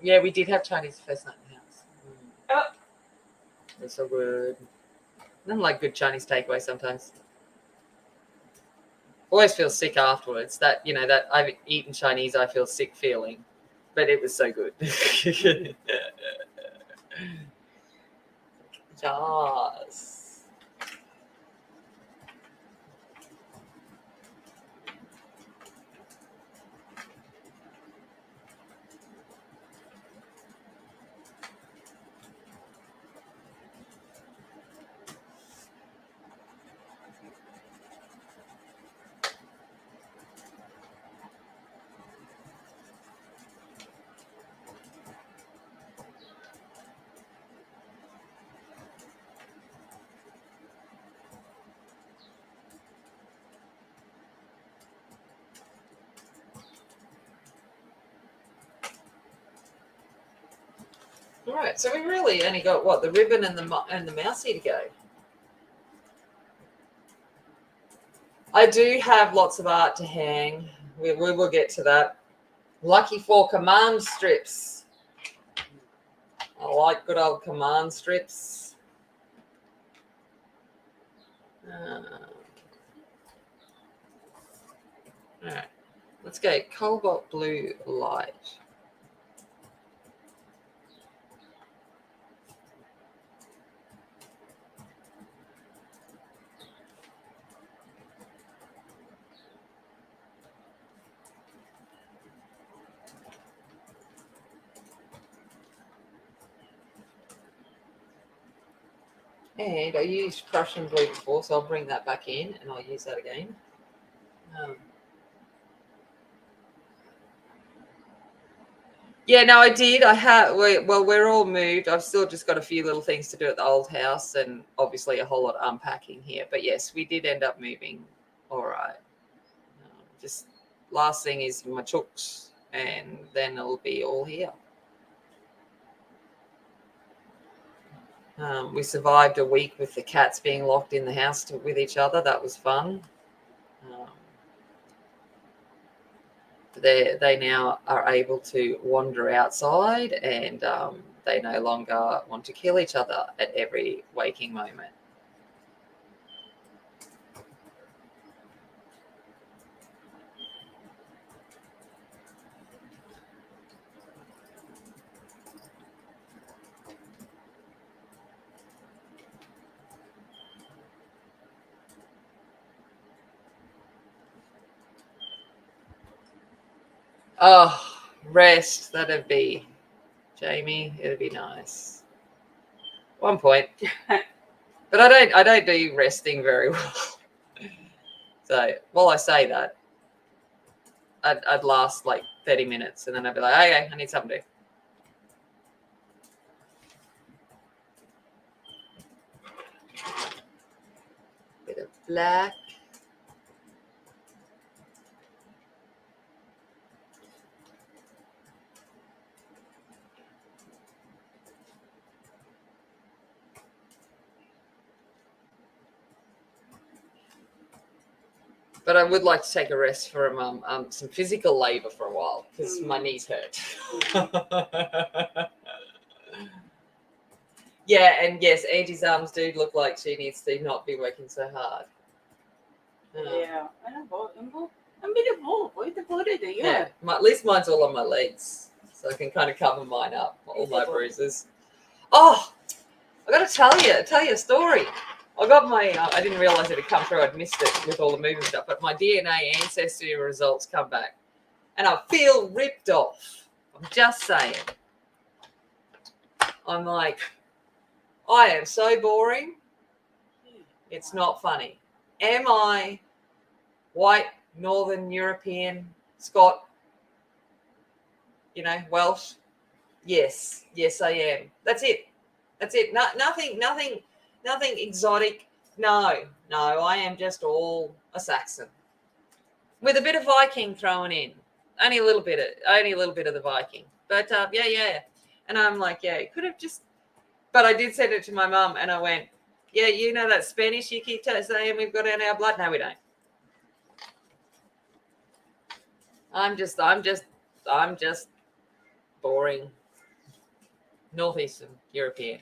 Yeah, we did have Chinese first night in the house. Oh. It's so good. I like good Chinese takeaway sometimes. Always feel sick afterwards. That that I've eaten Chinese, I feel sick feeling, but it was so good. Yes. All right, so we really only got what, the ribbon and the mousey to go. I do have lots of art to hang. We will get to that. Lucky for command strips. I like good old command strips. All right, let's go cobalt blue light. And I used Prussian blue before, so I'll bring that back in and I'll use that again. Yeah, no, I did. I have. We're all moved. I've still just got a few little things to do at the old house, and obviously a whole lot of unpacking here. But yes, we did end up moving. All right. Just last thing is my chooks, and then it'll be all here. We survived a week with the cats being locked in the house with each other. That was fun. They now are able to wander outside, and they no longer want to kill each other at every waking moment. Oh, rest. That'd be, Jamie. It'd be nice. One point. But I don't do resting very well. So while I say that, I'd last like 30 minutes and then I'd be like, okay, I need something to do. Bit of black. But I would like to take a rest from some physical labor for a while because my knees hurt. Yeah, and yes, Angie's arms do look like she needs to not be working so hard. Yeah, I'm bit of both. The body, Yeah, at least mine's all on my legs, so I can kind of cover mine up, all my bruises. Oh, I got to tell you a story. I got my, I didn't realize it had come through. I'd missed it with all the moving stuff, but my DNA ancestry results come back and I feel ripped off. I'm just saying. I'm like, I am so boring. It's not funny. Am I white, Northern European, Scot, Welsh? Yes, I am. That's it. No, nothing exotic. No, I am just all a Saxon with a bit of Viking thrown in. Only a little bit of the Viking. But yeah. And I'm like, yeah, it could have just. But I did send it to my mum, and I went, yeah, you know that Spanish you keep saying we've got in our blood? No, we don't. I'm just boring Northeastern European.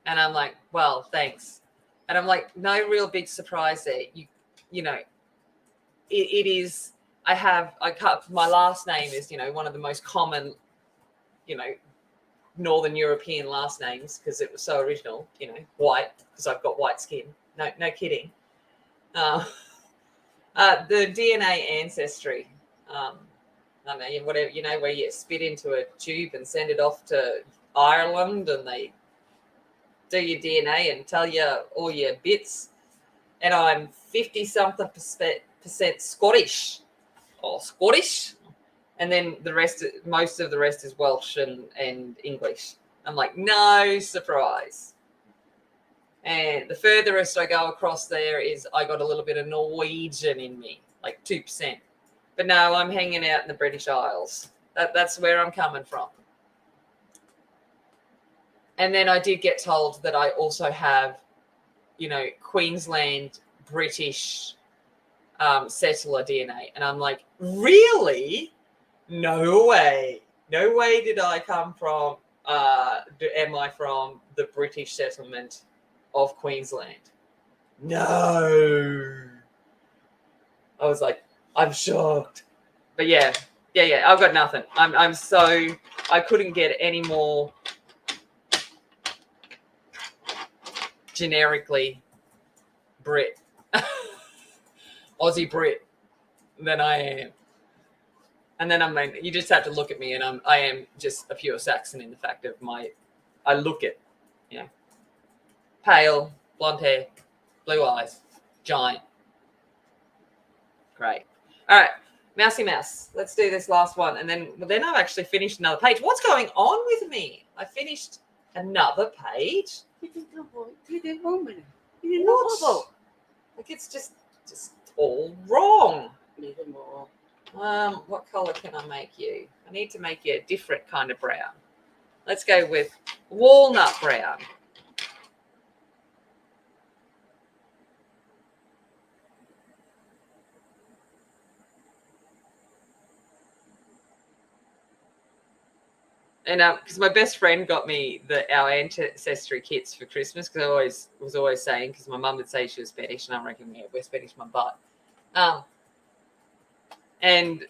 And I'm like, well, thanks. And I'm like, no real big surprise there. It is, my last name is, one of the most common, Northern European last names because it was so original, white, because I've got white skin. No kidding. The DNA ancestry, I don't know, whatever, where you spit into a tube and send it off to Ireland and they do your DNA and tell you all your bits. And I'm 50-something percent Scottish. And then most of the rest is Welsh and English. I'm like, no surprise. And the furthest I go across there is I got a little bit of Norwegian in me, like 2%. But no, I'm hanging out in the British Isles. That's where I'm coming from. And then I did get told that I also have, Queensland British settler DNA. And I'm like, really? No way. No way did I come from, am I from the British settlement of Queensland? No. I was like, I'm shocked. But yeah, I've got nothing. I couldn't get any more generically Brit, Aussie Brit than I am. And then you just have to look at me, and I am just a pure Saxon in the fact of I look it, pale, blonde hair, blue eyes, giant. Great. All right, Mousy Mouse. Let's do this last one, and then I've actually finished another page. What's going on with me? I finished another page. What? Like it's just all wrong. What color can I make you? I need to make you a different kind of brown. Let's go with walnut brown. And because my best friend got me our ancestry kits for Christmas, because I was always saying, because my mum would say she was Spanish, and I reckon we're Spanish my butt. And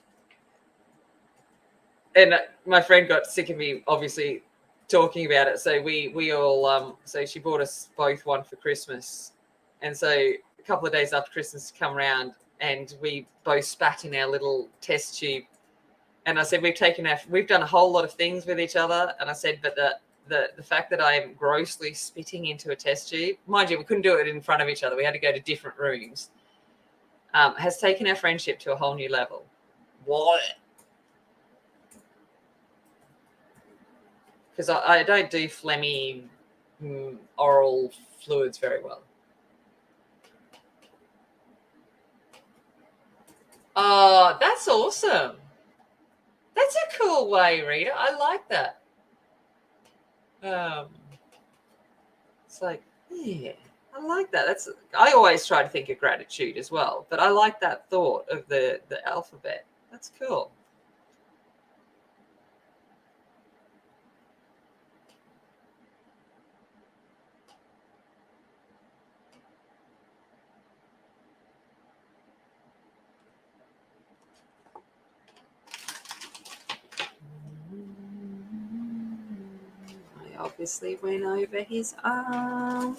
my friend got sick of me, obviously, talking about it. So we all, so she bought us both one for Christmas. And so a couple of days after Christmas come around, and we both spat in our little test tube And I said, we've done a whole lot of things with each other. And I said, but the fact that I am grossly spitting into a test tube, mind you, we couldn't do it in front of each other. We had to go to different rooms. Has taken our friendship to a whole new level. What? Because I don't do phlegmy oral fluids very well. Oh, that's awesome. That's a cool way, Rita. I like that. It's like, yeah, I like that. I always try to think of gratitude as well, but I like that thought of the alphabet. That's cool. I obviously went over his arm.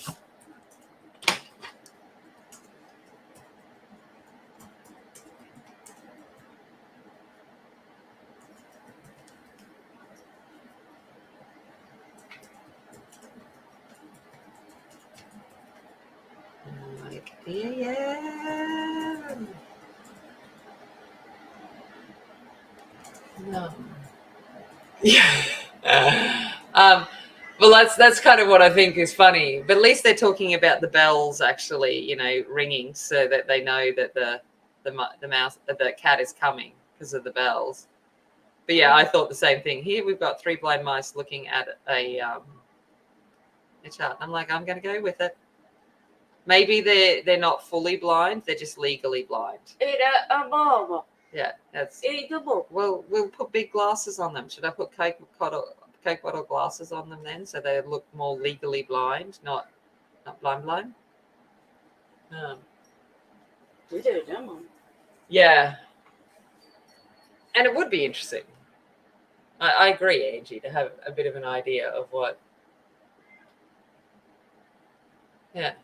Like, yeah. No. Yeah. Well, that's kind of what I think is funny. But at least they're talking about the bells actually, ringing, so that they know that the cat is coming because of the bells. But yeah, I thought the same thing. Here we've got 3 blind mice looking at a chart. I'm like, I'm going to go with it. Maybe they're not fully blind; they're just legally blind. Yeah, that's. Well, we'll put big glasses on them. Should I put Coke bottle glasses on them then, so they look more legally blind, not blind? Yeah, and it would be interesting. I agree, Angie, to have a bit of an idea of what. Yeah.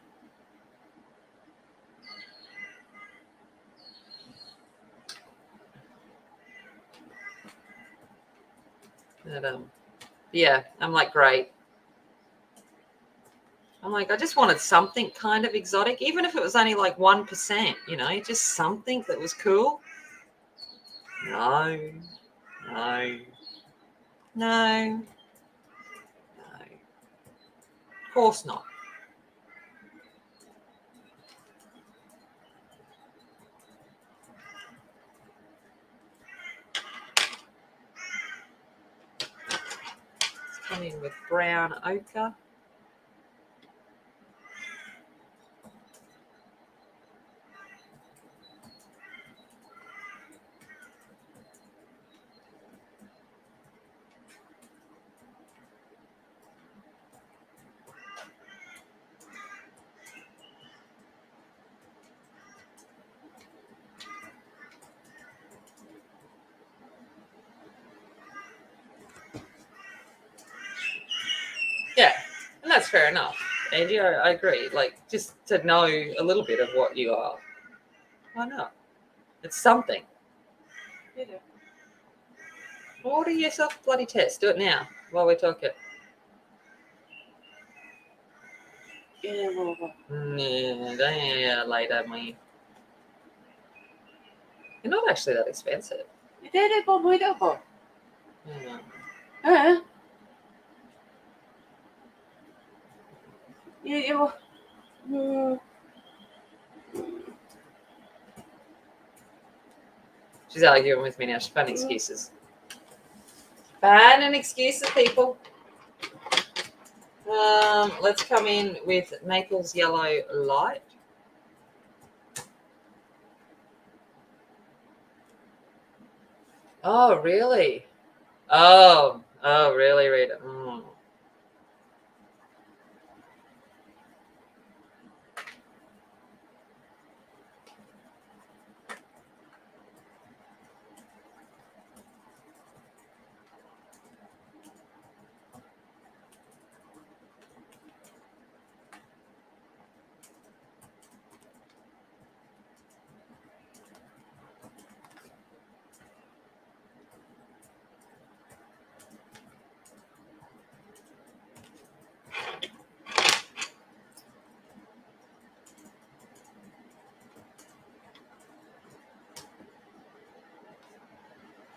But, yeah, I'm like, great. I'm like, I just wanted something kind of exotic, even if it was only like 1%, just something that was cool. No. Of course not. Let's come in with brown ochre. Yeah, and that's fair enough, Angie. I agree. Like, just to know a little bit of what you are. Why not? It's something. Order yourself a bloody test. Do it now while we're talking. Yeah, later, me. You're not actually that expensive. Yeah. She's arguing with me now. She's finding excuses. Finding excuses, people. Let's come in with Naples Yellow Light. Oh, really? Oh, really, Rita?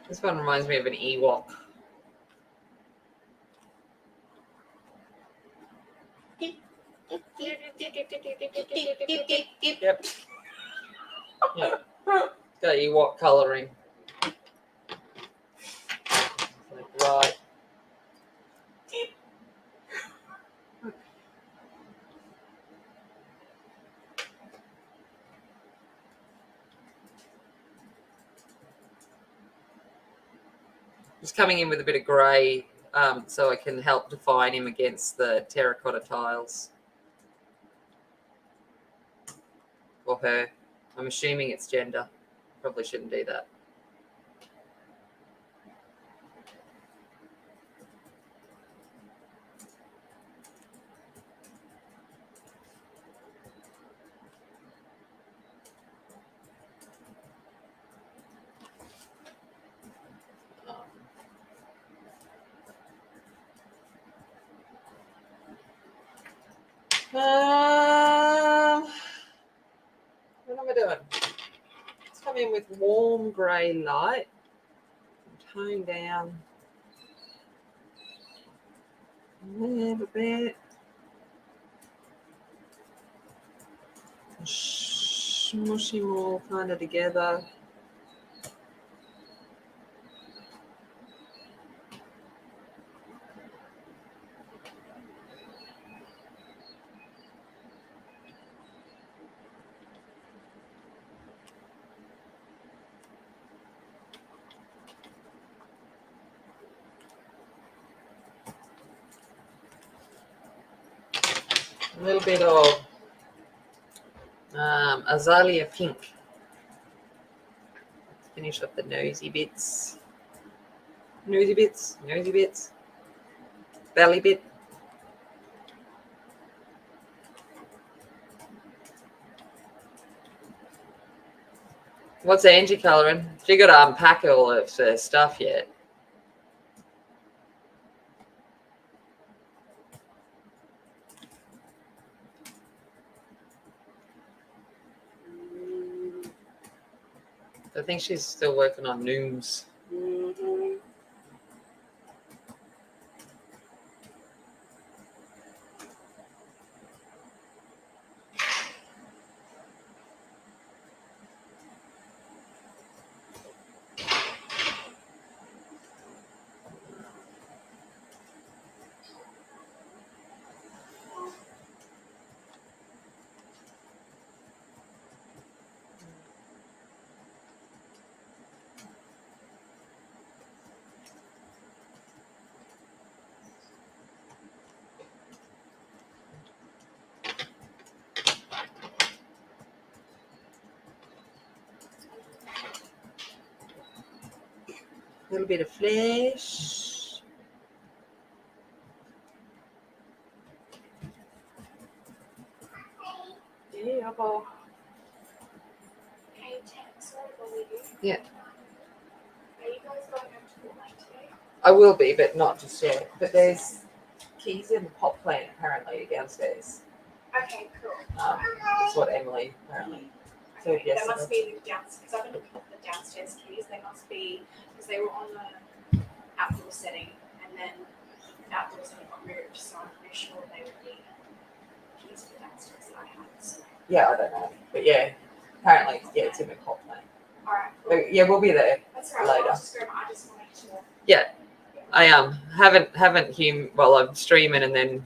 This one reminds me of an Ewok. Yep. Yeah. Got Ewok colouring. Right. Just coming in with a bit of grey so I can help define him against the terracotta tiles. Or her. I'm assuming it's gender. Probably shouldn't do that. What am I doing? Let's come in with warm grey light. Tone down a little bit. Smush them all kind of together. A little bit of azalea pink. Finish up the nosy bits. Nosy bits. Nosy bits. Belly bit. What's Angie colouring? She got to unpack all of her stuff yet. I think she's still working on nooms. Mm-hmm. A little bit of flesh. Yeah, well. Hey, Jen, sorry to bother you. Yeah. Are you guys going up to the lake today? I will be, but not just yet. But there's keys in the pot plant apparently downstairs. Okay, cool. That's what Emily apparently said Okay, that yesterday. must be the downstairs, because I've been looking at the downstairs keys. They must be, because they were on the outdoor setting, and then the outdoor setting got moved, so I'm pretty sure they would be keys for the downstairs that I had. So. Yeah, I don't know. But yeah, apparently, yeah, it's in the pot plant. All right, cool. But yeah, we'll be there. That's right. later. I just wanted to. Yeah. I haven't well, I'm streaming and then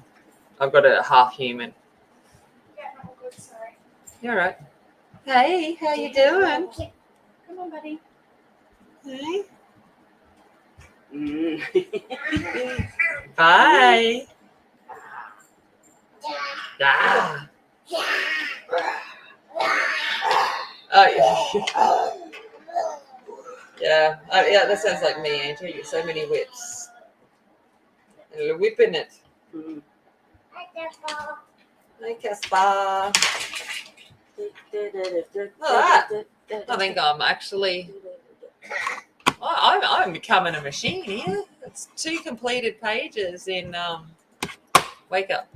I've got a half human. Yeah, no, all good. Sorry. You're right. Hey, how you doing? Come on, buddy. Hey. Mm. Bye. Ah. Oh, yeah. Yeah, that sounds like me, Angie. You get so many whips. And you're whipping it. Mm. Hi, Caspar. I think I'm actually. I'm becoming a machine here. It's 2 completed pages in. Wake up.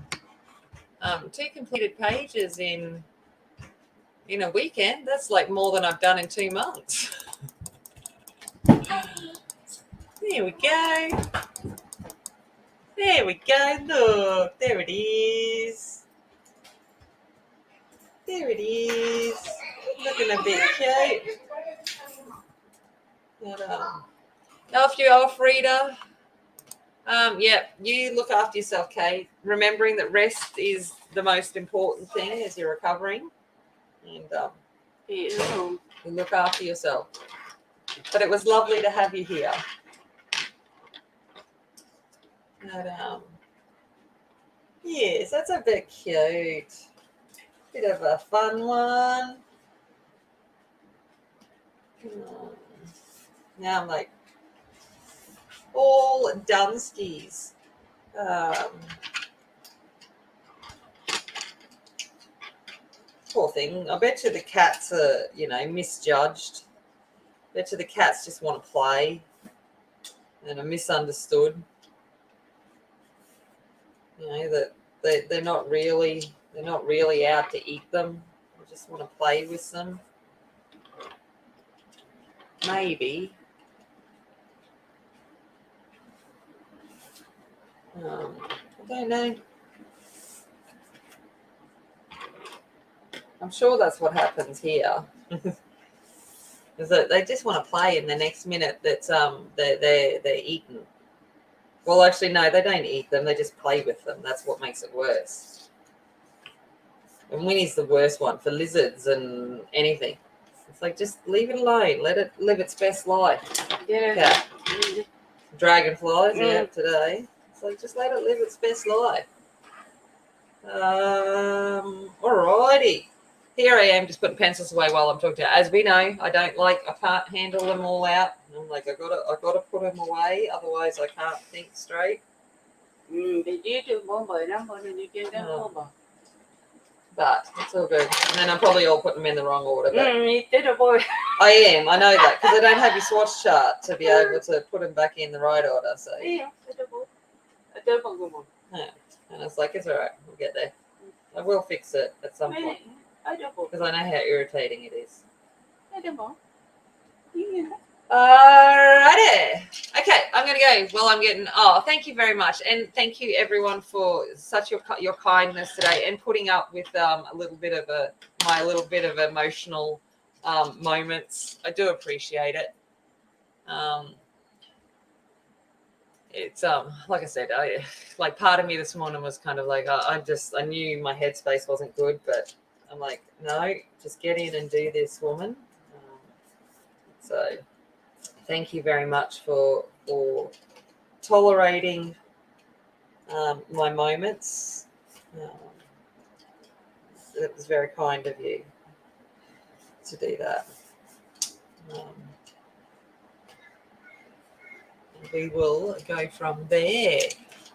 2 completed pages in a weekend. That's like more than I've done in 2 months. There we go. There we go. Look, there it is. There it is. Looking a bit cute. But, after you off, Rita. Yeah, you look after yourself, Kate. Remembering that rest is the most important thing as you're recovering. And you look after yourself. But it was lovely to have you here. But, yes, that's a bit cute. Bit of a fun one. Now I'm like all Dunskies. Poor thing. I bet you the cats are, misjudged. I bet you the cats just want to play and are misunderstood. That they're not really out to eat them. They just want to play with them. Maybe. I don't know. I'm sure that's what happens here. Is that they just want to play, and the next minute that's they're eaten. Well, actually, no, they don't eat them. They just play with them. That's what makes it worse. And Winnie's the worst one for lizards and anything. It's like, just leave it alone. Let it live its best life. Yeah. Dragonflies, today. It's like, just let it live its best life. Alrighty. Here I am just putting pencils away while I'm talking to you. As we know, I can't handle them all out. I'm like, I gotta put them away, otherwise I can't think straight. But it's all good. And then I'm probably all putting them in the wrong order. But I am. I know that because I don't have your swatch chart to be able to put them back in the right order. So. Yeah. And it's like, it's all right. We'll get there. I will fix it at some point because I know how irritating it is. Alrighty. Okay, I'm going to go. Well, I'm getting. Oh, thank you very much, and thank you everyone for such your kindness today and putting up with my little bit of emotional moments. I do appreciate it. It's like I said, part of me this morning was kind of like I knew my headspace wasn't good, but I'm like, no, just get in and do this, woman. So thank you very much for tolerating my moments. It was very kind of you to do that. We will go from there.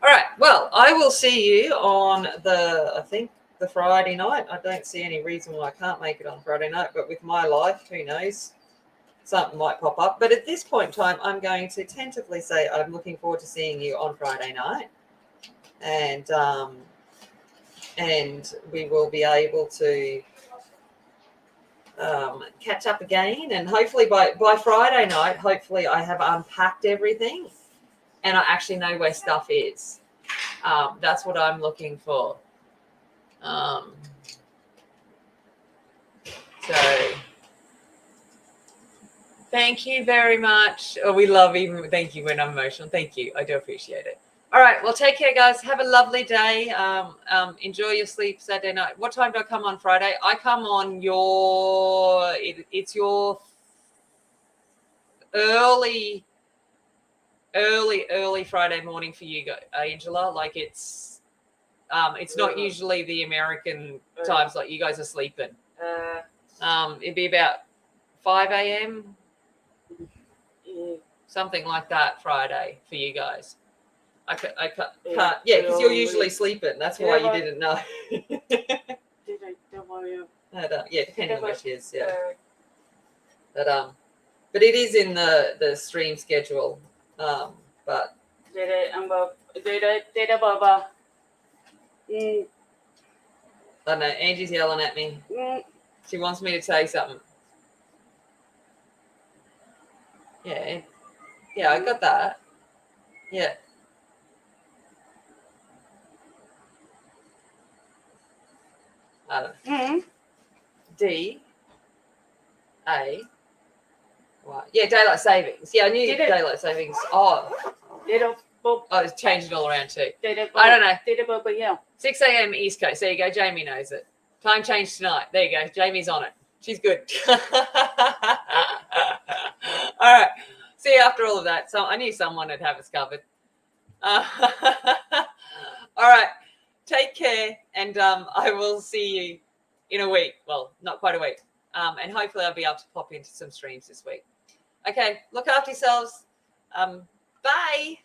All right. Well, I will see you on the Friday night. I don't see any reason why I can't make it on Friday night, but with my life, who knows? Something might pop up. But at this point in time, I'm going to tentatively say I'm looking forward to seeing you on Friday night. And we will be able to catch up again, and hopefully by Friday night, hopefully I have unpacked everything and I actually know where stuff is. That's what I'm looking for. So thank you very much. Oh, we love even thank you when I'm emotional. Thank you. I do appreciate it. All right. Well, take care, guys. Have a lovely day. Enjoy your sleep Saturday night. What time do I come on Friday? I come on it's your early Friday morning for you, Angela. Like it's not usually the American times like you guys are sleeping. It'd be about 5 a.m. Something like that Friday for you guys. I can't, yeah, because you're usually sleeping. That's why you didn't know. Yeah, depending on which is, yeah. But it is in the stream schedule. But I don't know. Angie's yelling at me. She wants me to say something. Yeah, I got that. Yeah. I don't know. Mm-hmm. D A Y. Yeah, daylight savings. Yeah, I knew Did it? daylight savings. Oh, it's changed it all around too. I don't know. 6 a.m. East Coast. There you go. Jamie knows it. Time change tonight. There you go. Jamie's on it. She's good. All right. See, after all of that, so I knew someone would have us covered. All right. Take care, and I will see you in a week. Well, not quite a week. And hopefully I'll be able to pop into some streams this week. Okay. Look after yourselves. Bye.